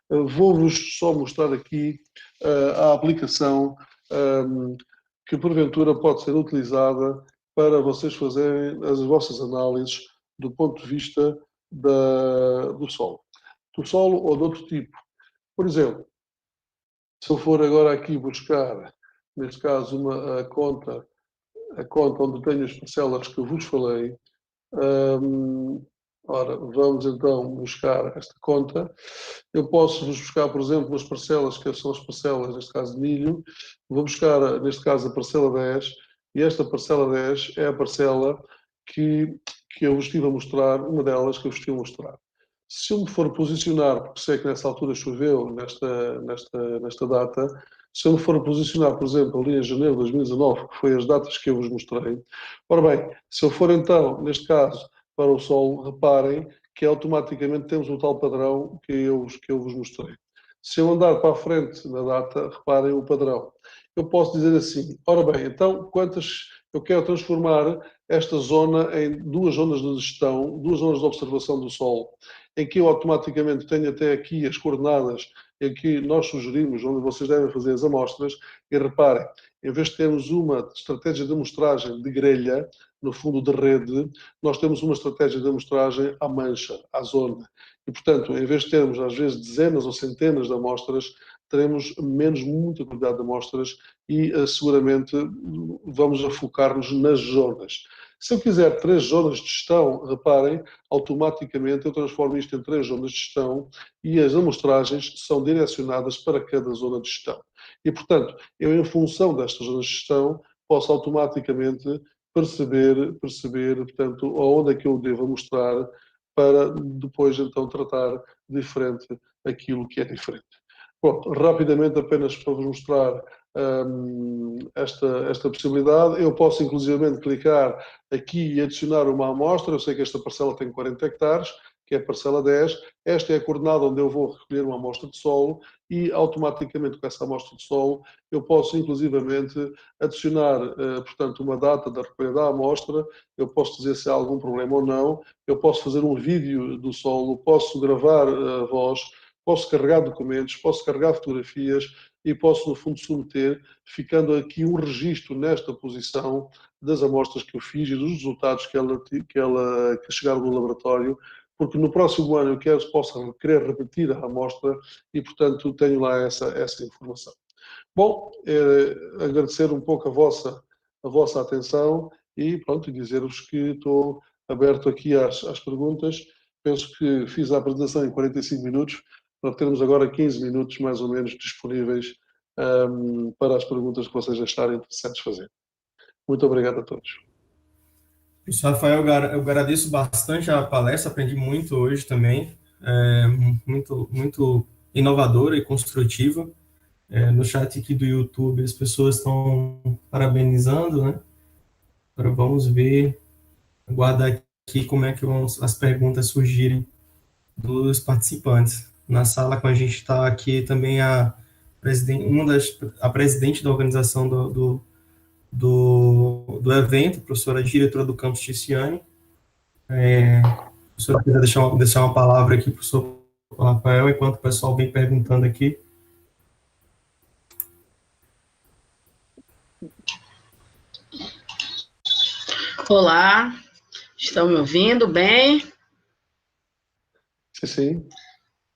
vou-vos só mostrar aqui a aplicação que porventura pode ser utilizada para vocês fazerem as vossas análises do ponto de vista do solo. Do solo ou de outro tipo. Por exemplo, se eu for agora aqui buscar, neste caso, a conta onde tenho as parcelas que eu vos falei, ora, vamos então buscar esta conta. Eu posso vos buscar, por exemplo, as parcelas, que são as parcelas, neste caso de milho. Vou buscar, neste caso, a parcela 10, e esta parcela 10 é a parcela que eu vos estive a mostrar, uma delas que eu vos estive a mostrar. Se eu me for posicionar, porque sei que nessa altura choveu, nesta data, se eu me for posicionar, por exemplo, ali em janeiro de 2019, que foi as datas que eu vos mostrei, ora bem, se eu for então, neste caso, para o Sol, reparem que automaticamente temos o tal padrão que eu vos mostrei. Se eu andar para a frente na data, reparem o padrão. Eu posso dizer assim, ora bem, então eu quero transformar esta zona em 2 zonas de gestão, 2 zonas de observação do Sol, em que eu automaticamente tenho até aqui as coordenadas em que nós sugerimos, onde vocês devem fazer as amostras, e reparem, em vez de termos uma estratégia de amostragem de grelha, no fundo de rede, nós temos uma estratégia de amostragem à mancha, à zona. E, portanto, em vez de termos, às vezes, dezenas ou centenas de amostras, teremos menos muita quantidade de amostras e seguramente vamos a focar-nos nas zonas. Se eu quiser 3 zonas de gestão, reparem, automaticamente eu transformo isto em 3 zonas de gestão e as amostragens são direcionadas para cada zona de gestão. E, portanto, eu, em função destas zonas de gestão, posso automaticamente perceber, portanto, aonde é que eu devo mostrar para depois, então, tratar diferente aquilo que é diferente. Pronto, rapidamente, apenas para vos mostrar esta possibilidade. Eu posso, inclusivamente, clicar aqui e adicionar uma amostra. Eu sei que esta parcela tem 40 hectares, que é a parcela 10. Esta é a coordenada onde eu vou recolher uma amostra de solo e, automaticamente, com essa amostra de solo, eu posso, inclusivamente, adicionar, portanto, uma data da recolha da amostra. Eu posso dizer se há algum problema ou não. Eu posso fazer um vídeo do solo, posso gravar a voz, posso carregar documentos, posso carregar fotografias e posso, no fundo, submeter, ficando aqui um registro nesta posição das amostras que eu fiz e dos resultados que chegaram no laboratório, porque no próximo ano eu posso querer repetir a amostra e, portanto, tenho lá essa informação. Bom, agradecer um pouco a vossa atenção e, pronto, dizer-vos que estou aberto aqui às perguntas. Penso que fiz a apresentação em 45 minutos, para termos agora 15 minutos mais ou menos disponíveis para as perguntas que vocês acharem interessantes fazer. Muito obrigado a todos. Professor Rafael, eu agradeço bastante a palestra, aprendi muito hoje também, muito inovadora e construtiva. No chat aqui do YouTube as pessoas estão parabenizando, né? Agora vamos ver, aguardar aqui como é que as perguntas surgirem dos participantes. Na sala com a gente está aqui também a presidente da organização do evento, a professora diretora do campus Ticiane. A professora quiser deixar uma palavra aqui para o professor Rafael, enquanto o pessoal vem perguntando aqui. Olá, estão me ouvindo bem? Sim, sim.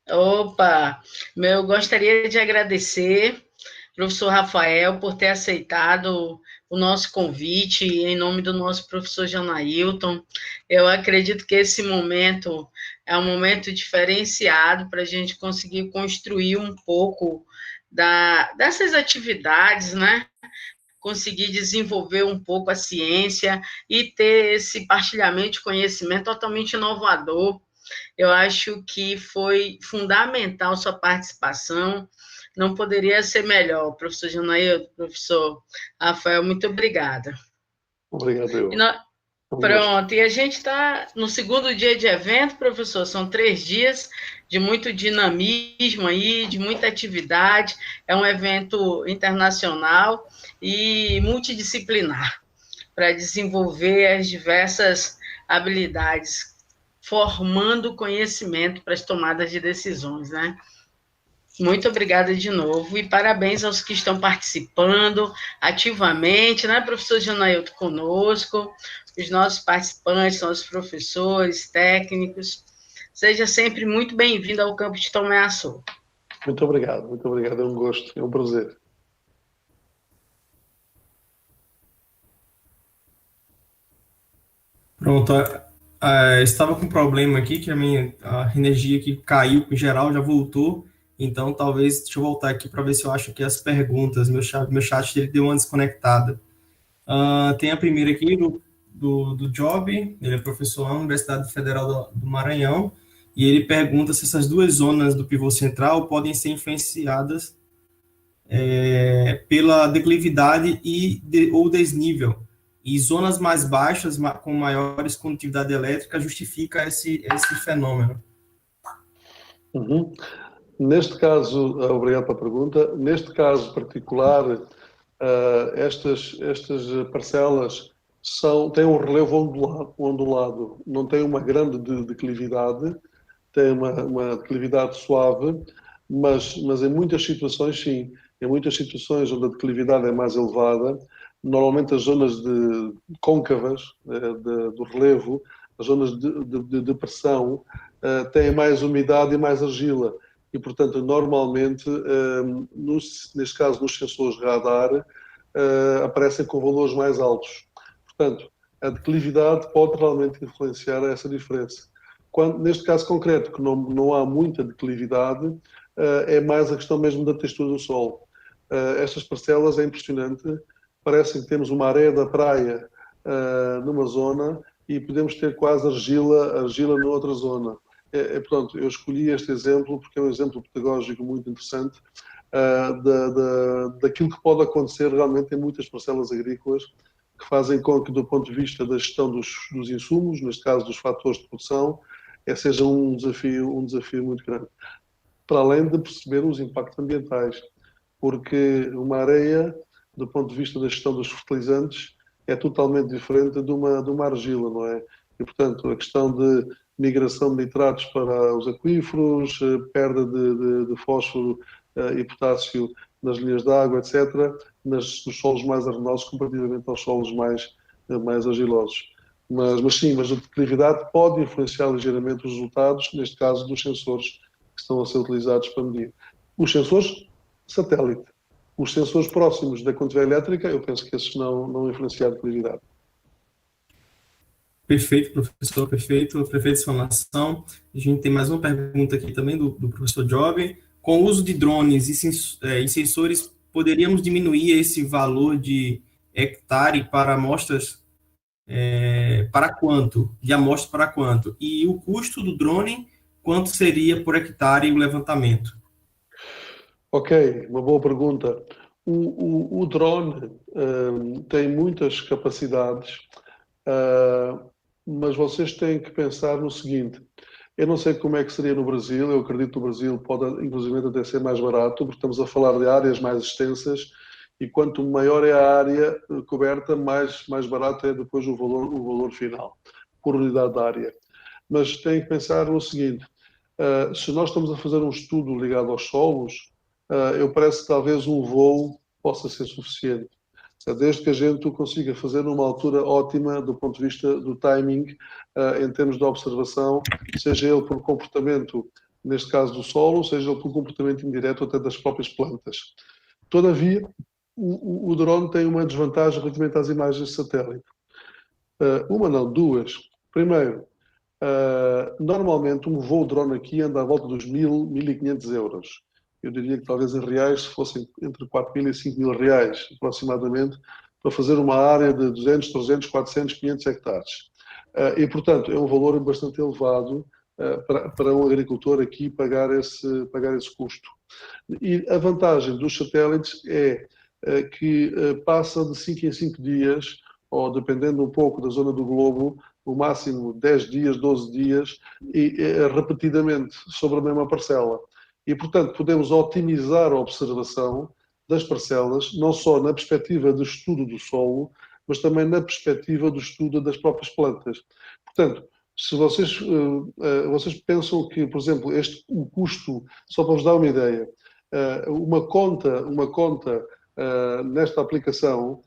Opa, eu gostaria de agradecer ao professor Rafael por ter aceitado o nosso convite em nome do nosso professor Janailton. Eu acredito que esse momento é um momento diferenciado para a gente conseguir construir um pouco dessas atividades, né? Conseguir desenvolver um pouco a ciência e ter esse partilhamento de conhecimento totalmente inovador. Eu acho que foi fundamental sua participação, não poderia ser melhor. Professor Janailton, professor Rafael, muito obrigada. Obrigado, eu. Pronto, e a gente está no segundo dia de evento, professor, são 3 dias de muito dinamismo aí, de muita atividade, é um evento internacional e multidisciplinar, para desenvolver as diversas habilidades, formando conhecimento para as tomadas de decisões, né? Muito obrigada de novo e parabéns aos que estão participando ativamente, né, professor Janailton, conosco, os nossos participantes, nossos professores, técnicos. Seja sempre muito bem-vindo ao campus de Tomé Açu. Muito obrigado, é um gosto, é um prazer. Pronto, estava com um problema aqui, que a energia aqui caiu em geral, já voltou. Então, talvez, deixa eu voltar aqui para ver se eu acho que as perguntas, meu chat ele deu uma desconectada. Tem a primeira aqui do Job, ele é professor na Universidade Federal do Maranhão, e ele pergunta se essas 2 zonas do pivô central podem ser influenciadas pela declividade ou desnível, e zonas mais baixas, com maiores condutividade elétrica, justifica esse fenômeno. Uhum. Neste caso, obrigado pela pergunta, neste caso particular, estas parcelas têm um relevo ondulado, não têm uma grande declividade, têm uma declividade suave, mas em muitas situações, sim, em muitas situações onde a declividade é mais elevada, normalmente as zonas côncavas do relevo, as zonas de pressão, têm mais umidade e mais argila. e, portanto, normalmente, neste caso, nos sensores radar, aparecem com valores mais altos. Portanto, a declividade pode realmente influenciar essa diferença. Neste caso concreto, que não há muita declividade, é mais a questão mesmo da textura do solo. Estas parcelas é impressionante, parece que temos uma areia da praia numa zona e podemos ter quase argila noutra zona. Portanto, eu escolhi este exemplo porque é um exemplo pedagógico muito interessante daquilo que pode acontecer realmente em muitas parcelas agrícolas, que fazem com que, do ponto de vista da gestão dos insumos, neste caso dos fatores de produção, seja um desafio muito grande. Para além de perceber os impactos ambientais, porque uma areia, do ponto de vista da gestão dos fertilizantes, é totalmente diferente de uma argila, não é? E, portanto, a questão de migração de nitratos para os aquíferos, perda de fósforo e potássio nas linhas de água, etc., nos solos mais arenosos comparativamente aos solos mais argilosos. Mas a declividade pode influenciar ligeiramente os resultados, neste caso dos sensores que estão a ser utilizados para medir. Os sensores satélite. Os sensores próximos da condução elétrica, eu penso que esses não influenciam a declividade. Perfeito, professor, perfeita explanação. A gente tem mais uma pergunta aqui também do professor Job. Com o uso de drones e sensores, poderíamos diminuir esse valor de hectare para amostras para quanto? De amostra para quanto? E o custo do drone, quanto seria por hectare o levantamento? Ok, uma boa pergunta. O drone tem muitas capacidades, mas vocês têm que pensar no seguinte. Eu não sei como é que seria no Brasil, eu acredito que no Brasil pode inclusive até ser mais barato, porque estamos a falar de áreas mais extensas e quanto maior é a área coberta, mais barato é depois o valor final, por unidade da área. Mas têm que pensar no seguinte, se nós estamos a fazer um estudo ligado aos solos, eu parece que talvez um voo possa ser suficiente. Desde que a gente o consiga fazer numa altura ótima do ponto de vista do timing, em termos de observação, seja ele por comportamento, neste caso do solo, seja ele por comportamento indireto até das próprias plantas. Todavia, o drone tem uma desvantagem relativamente às imagens de satélite. Uma não, duas. Primeiro, normalmente um voo drone aqui anda à volta dos 1.000, 1.500 euros. Eu diria que talvez em reais se fossem entre 4.000 e 5.000 reais, aproximadamente, para fazer uma área de 200, 300, 400, 500 hectares. E, portanto, é um valor bastante elevado para um agricultor aqui pagar esse custo. E a vantagem dos satélites é que passa de 5 em 5 dias, ou dependendo um pouco da zona do globo, o máximo 10 dias, 12 dias, e repetidamente sobre a mesma parcela. E, portanto, podemos otimizar a observação das parcelas, não só na perspectiva do estudo do solo, mas também na perspectiva do estudo das próprias plantas. Portanto, se vocês pensam que, por exemplo, o custo, só para vos dar uma ideia, uma conta nesta aplicação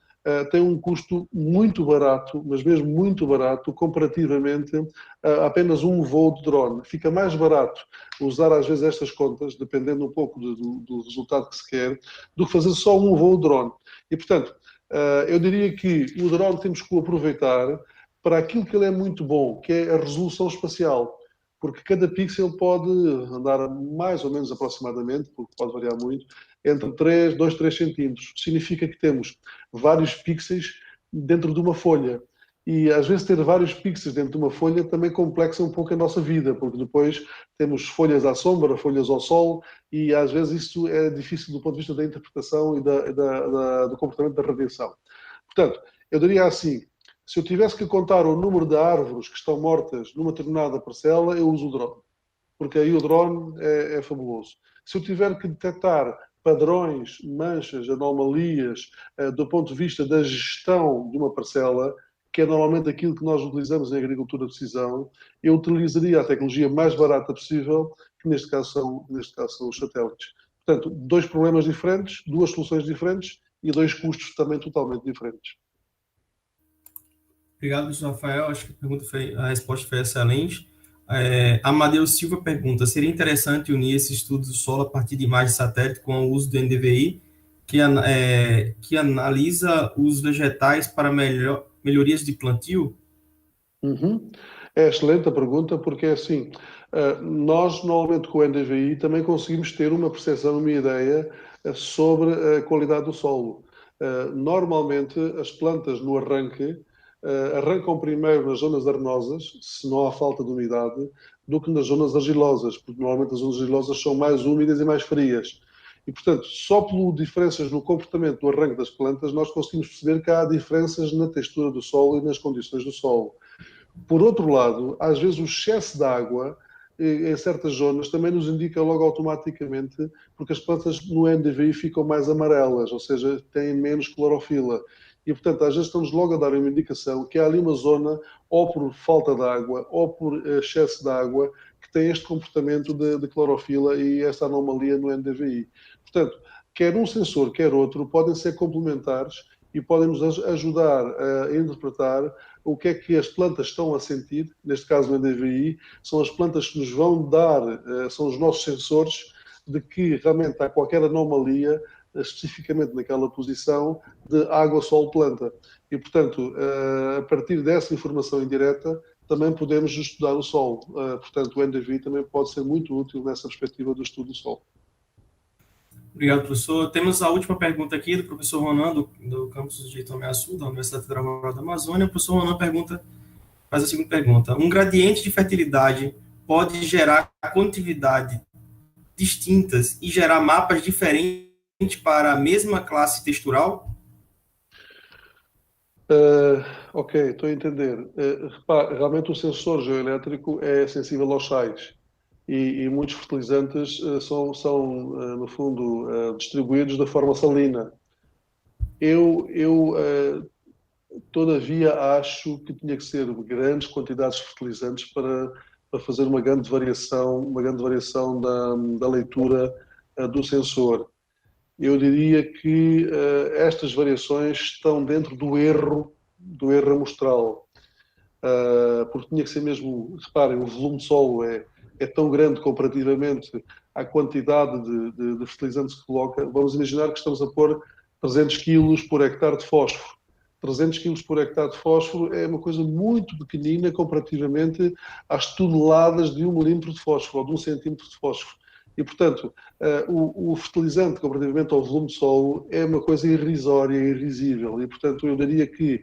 tem um custo muito barato, mas mesmo muito barato, comparativamente a apenas um voo de drone. Fica mais barato usar às vezes estas contas, dependendo um pouco do resultado que se quer, do que fazer só um voo de drone. E, portanto, eu diria que o drone temos que o aproveitar para aquilo que ele é muito bom, que é a resolução espacial. Porque cada pixel pode andar mais ou menos aproximadamente, porque pode variar muito, entre 2, 3 centímetros. Significa que temos vários pixels dentro de uma folha. E às vezes ter vários pixels dentro de uma folha também complexa um pouco a nossa vida, porque depois temos folhas à sombra, folhas ao sol, e às vezes isso é difícil do ponto de vista da interpretação e do comportamento da radiação. Portanto, eu diria assim, se eu tivesse que contar o número de árvores que estão mortas numa determinada parcela, eu uso o drone, porque aí o drone é fabuloso. Se eu tiver que detectar padrões, manchas, anomalias, do ponto de vista da gestão de uma parcela, que é normalmente aquilo que nós utilizamos em agricultura de precisão, eu utilizaria a tecnologia mais barata possível, que neste caso são os satélites. Portanto, 2 problemas diferentes, 2 soluções diferentes e 2 custos também totalmente diferentes. Obrigado, professor Rafael. Acho que a resposta foi excelente. Amadeu Silva pergunta: seria interessante unir esse estudo do solo a partir de imagens de satélite com o uso do NDVI, que analisa os vegetais para melhorias de plantio? Uhum. É excelente a pergunta, porque é assim, nós normalmente com o NDVI também conseguimos ter uma percepção, uma ideia sobre a qualidade do solo. Normalmente as plantas no arranque arrancam primeiro nas zonas arenosas, se não há falta de umidade, do que nas zonas argilosas, porque normalmente as zonas argilosas são mais úmidas e mais frias. E, portanto, só por diferenças no comportamento do arranque das plantas, nós conseguimos perceber que há diferenças na textura do solo e nas condições do solo. Por outro lado, às vezes o excesso de água em certas zonas também nos indica logo automaticamente, porque as plantas no NDVI ficam mais amarelas, ou seja, têm menos clorofila. E, portanto, às vezes estamos logo a dar uma indicação que há ali uma zona, ou por falta de água, ou por excesso de água, que tem este comportamento de clorofila e esta anomalia no NDVI. Portanto, quer um sensor, quer outro, podem ser complementares e podem nos ajudar a interpretar o que é que as plantas estão a sentir, neste caso no NDVI, são as plantas que nos vão dar, são os nossos sensores de que realmente há qualquer anomalia, especificamente naquela posição, de água, sol, planta. E, portanto, a partir dessa informação indireta, também podemos estudar o solo. Portanto, o NDVI também pode ser muito útil nessa perspectiva do estudo do solo. Obrigado, professor. Temos a última pergunta aqui do professor Ronan, do campus de Tomé Açu, da Universidade Federal Rural da Amazônia. O professor Ronan faz a seguinte pergunta: um gradiente de fertilidade pode gerar condutividade distintas e gerar mapas diferentes para a mesma classe textural? Ok, estou a entender. Realmente o sensor geoelétrico é sensível aos sais e muitos fertilizantes são no fundo, distribuídos da forma salina. Eu todavia, acho que tinha que ser grandes quantidades de fertilizantes para fazer uma grande variação da leitura do sensor. Eu diria que estas variações estão dentro do erro amostral, porque tinha que ser mesmo, reparem, o volume de solo é tão grande comparativamente à quantidade de fertilizantes que coloca. Vamos imaginar que estamos a pôr 300 kg por hectare de fósforo. 300 kg por hectare de fósforo é uma coisa muito pequenina comparativamente às toneladas de 1 milímetro de fósforo ou de 1 centímetro de fósforo. E, portanto, o fertilizante comparativamente ao volume de solo é uma coisa irrisória, irrisível. E, portanto, eu diria que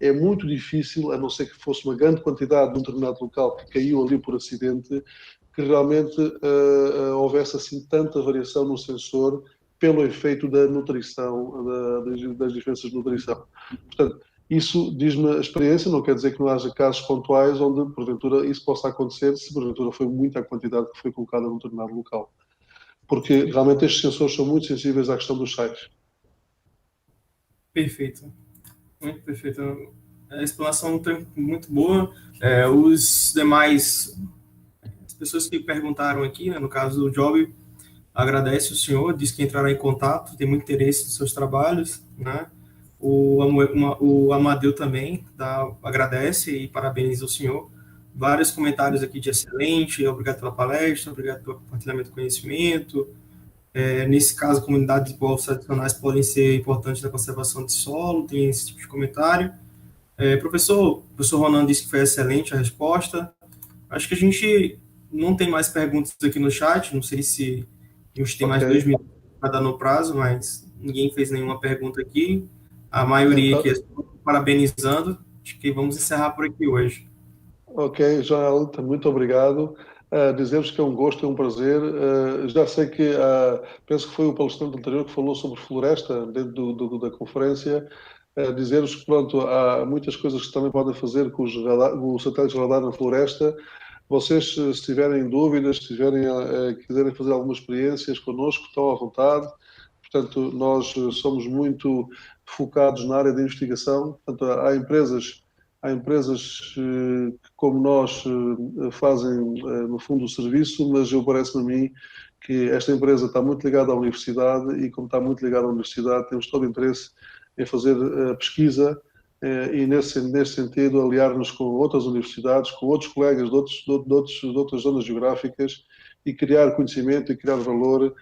é muito difícil, a não ser que fosse uma grande quantidade de um determinado local que caiu ali por acidente, que realmente houvesse assim tanta variação no sensor pelo efeito da nutrição, das diferenças de nutrição. Portanto, isso diz-me a experiência, não quer dizer que não haja casos pontuais onde, porventura, isso possa acontecer se, porventura, foi muita quantidade que foi colocada num determinado local. Porque, realmente, estes sensores são muito sensíveis à questão dos sais. Perfeito. Muito perfeito. A explanação muito boa. Os demais, as pessoas que perguntaram aqui, né, no caso do Job, agradece o senhor, diz que entrará em contato, tem muito interesse nos seus trabalhos, né? O Amadeu também agradece e parabeniza o senhor. Vários comentários aqui de excelente, obrigado pela palestra, obrigado pelo compartilhamento do conhecimento. Nesse caso, comunidades de povos tradicionais podem ser importantes na conservação de solo, tem esse tipo de comentário. O professor Ronan disse que foi excelente a resposta. Acho que a gente não tem mais perguntas aqui no chat, não sei se a gente tem mais 2 minutos para dar no prazo, mas ninguém fez nenhuma pergunta aqui. A maioria aqui parabenizando. Acho que vamos encerrar por aqui hoje. Ok, João, muito obrigado. Dizer-vos que é um gosto, é um prazer. Já sei que, penso que foi o palestrante anterior que falou sobre floresta dentro da conferência. Dizer-vos que, pronto, há muitas coisas que também podem fazer com os satélites radar na floresta. Vocês, se tiverem dúvidas, se quiserem fazer algumas experiências connosco, estão à vontade. Portanto, nós somos muito focados na área de investigação. Portanto, há empresas que, como nós, fazem, no fundo, o serviço, mas parece-me a mim que esta empresa está muito ligada à universidade e, como está muito ligada à universidade, temos todo o interesse em fazer pesquisa e nesse sentido aliar-nos com outras universidades, com outros colegas de outras zonas geográficas e criar conhecimento e criar valor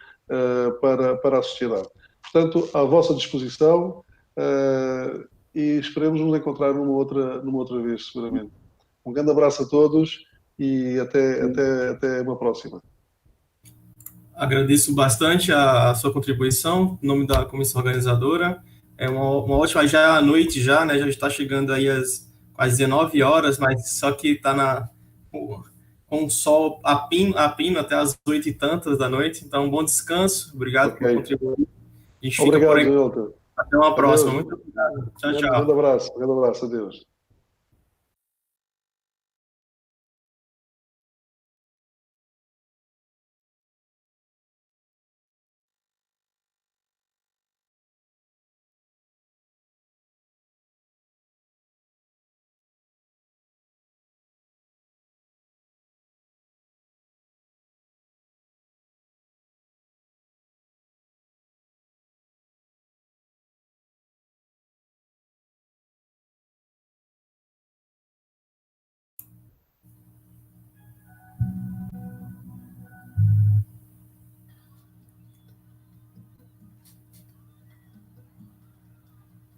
para a sociedade. Portanto, à vossa disposição e esperemos nos encontrar numa outra vez, seguramente. Um grande abraço a todos e até uma próxima. Agradeço bastante a sua contribuição, em nome da comissão organizadora. É uma ótima, já é à noite já, né? Já está chegando aí às quase 19 horas, mas só que está com o sol a pino até às 8 e tantas da noite. Então, bom descanso. Obrigado por contribuir. Obrigado, Milton. Até uma próxima. Muito obrigado. Tchau, tchau. Grande abraço. Adeus.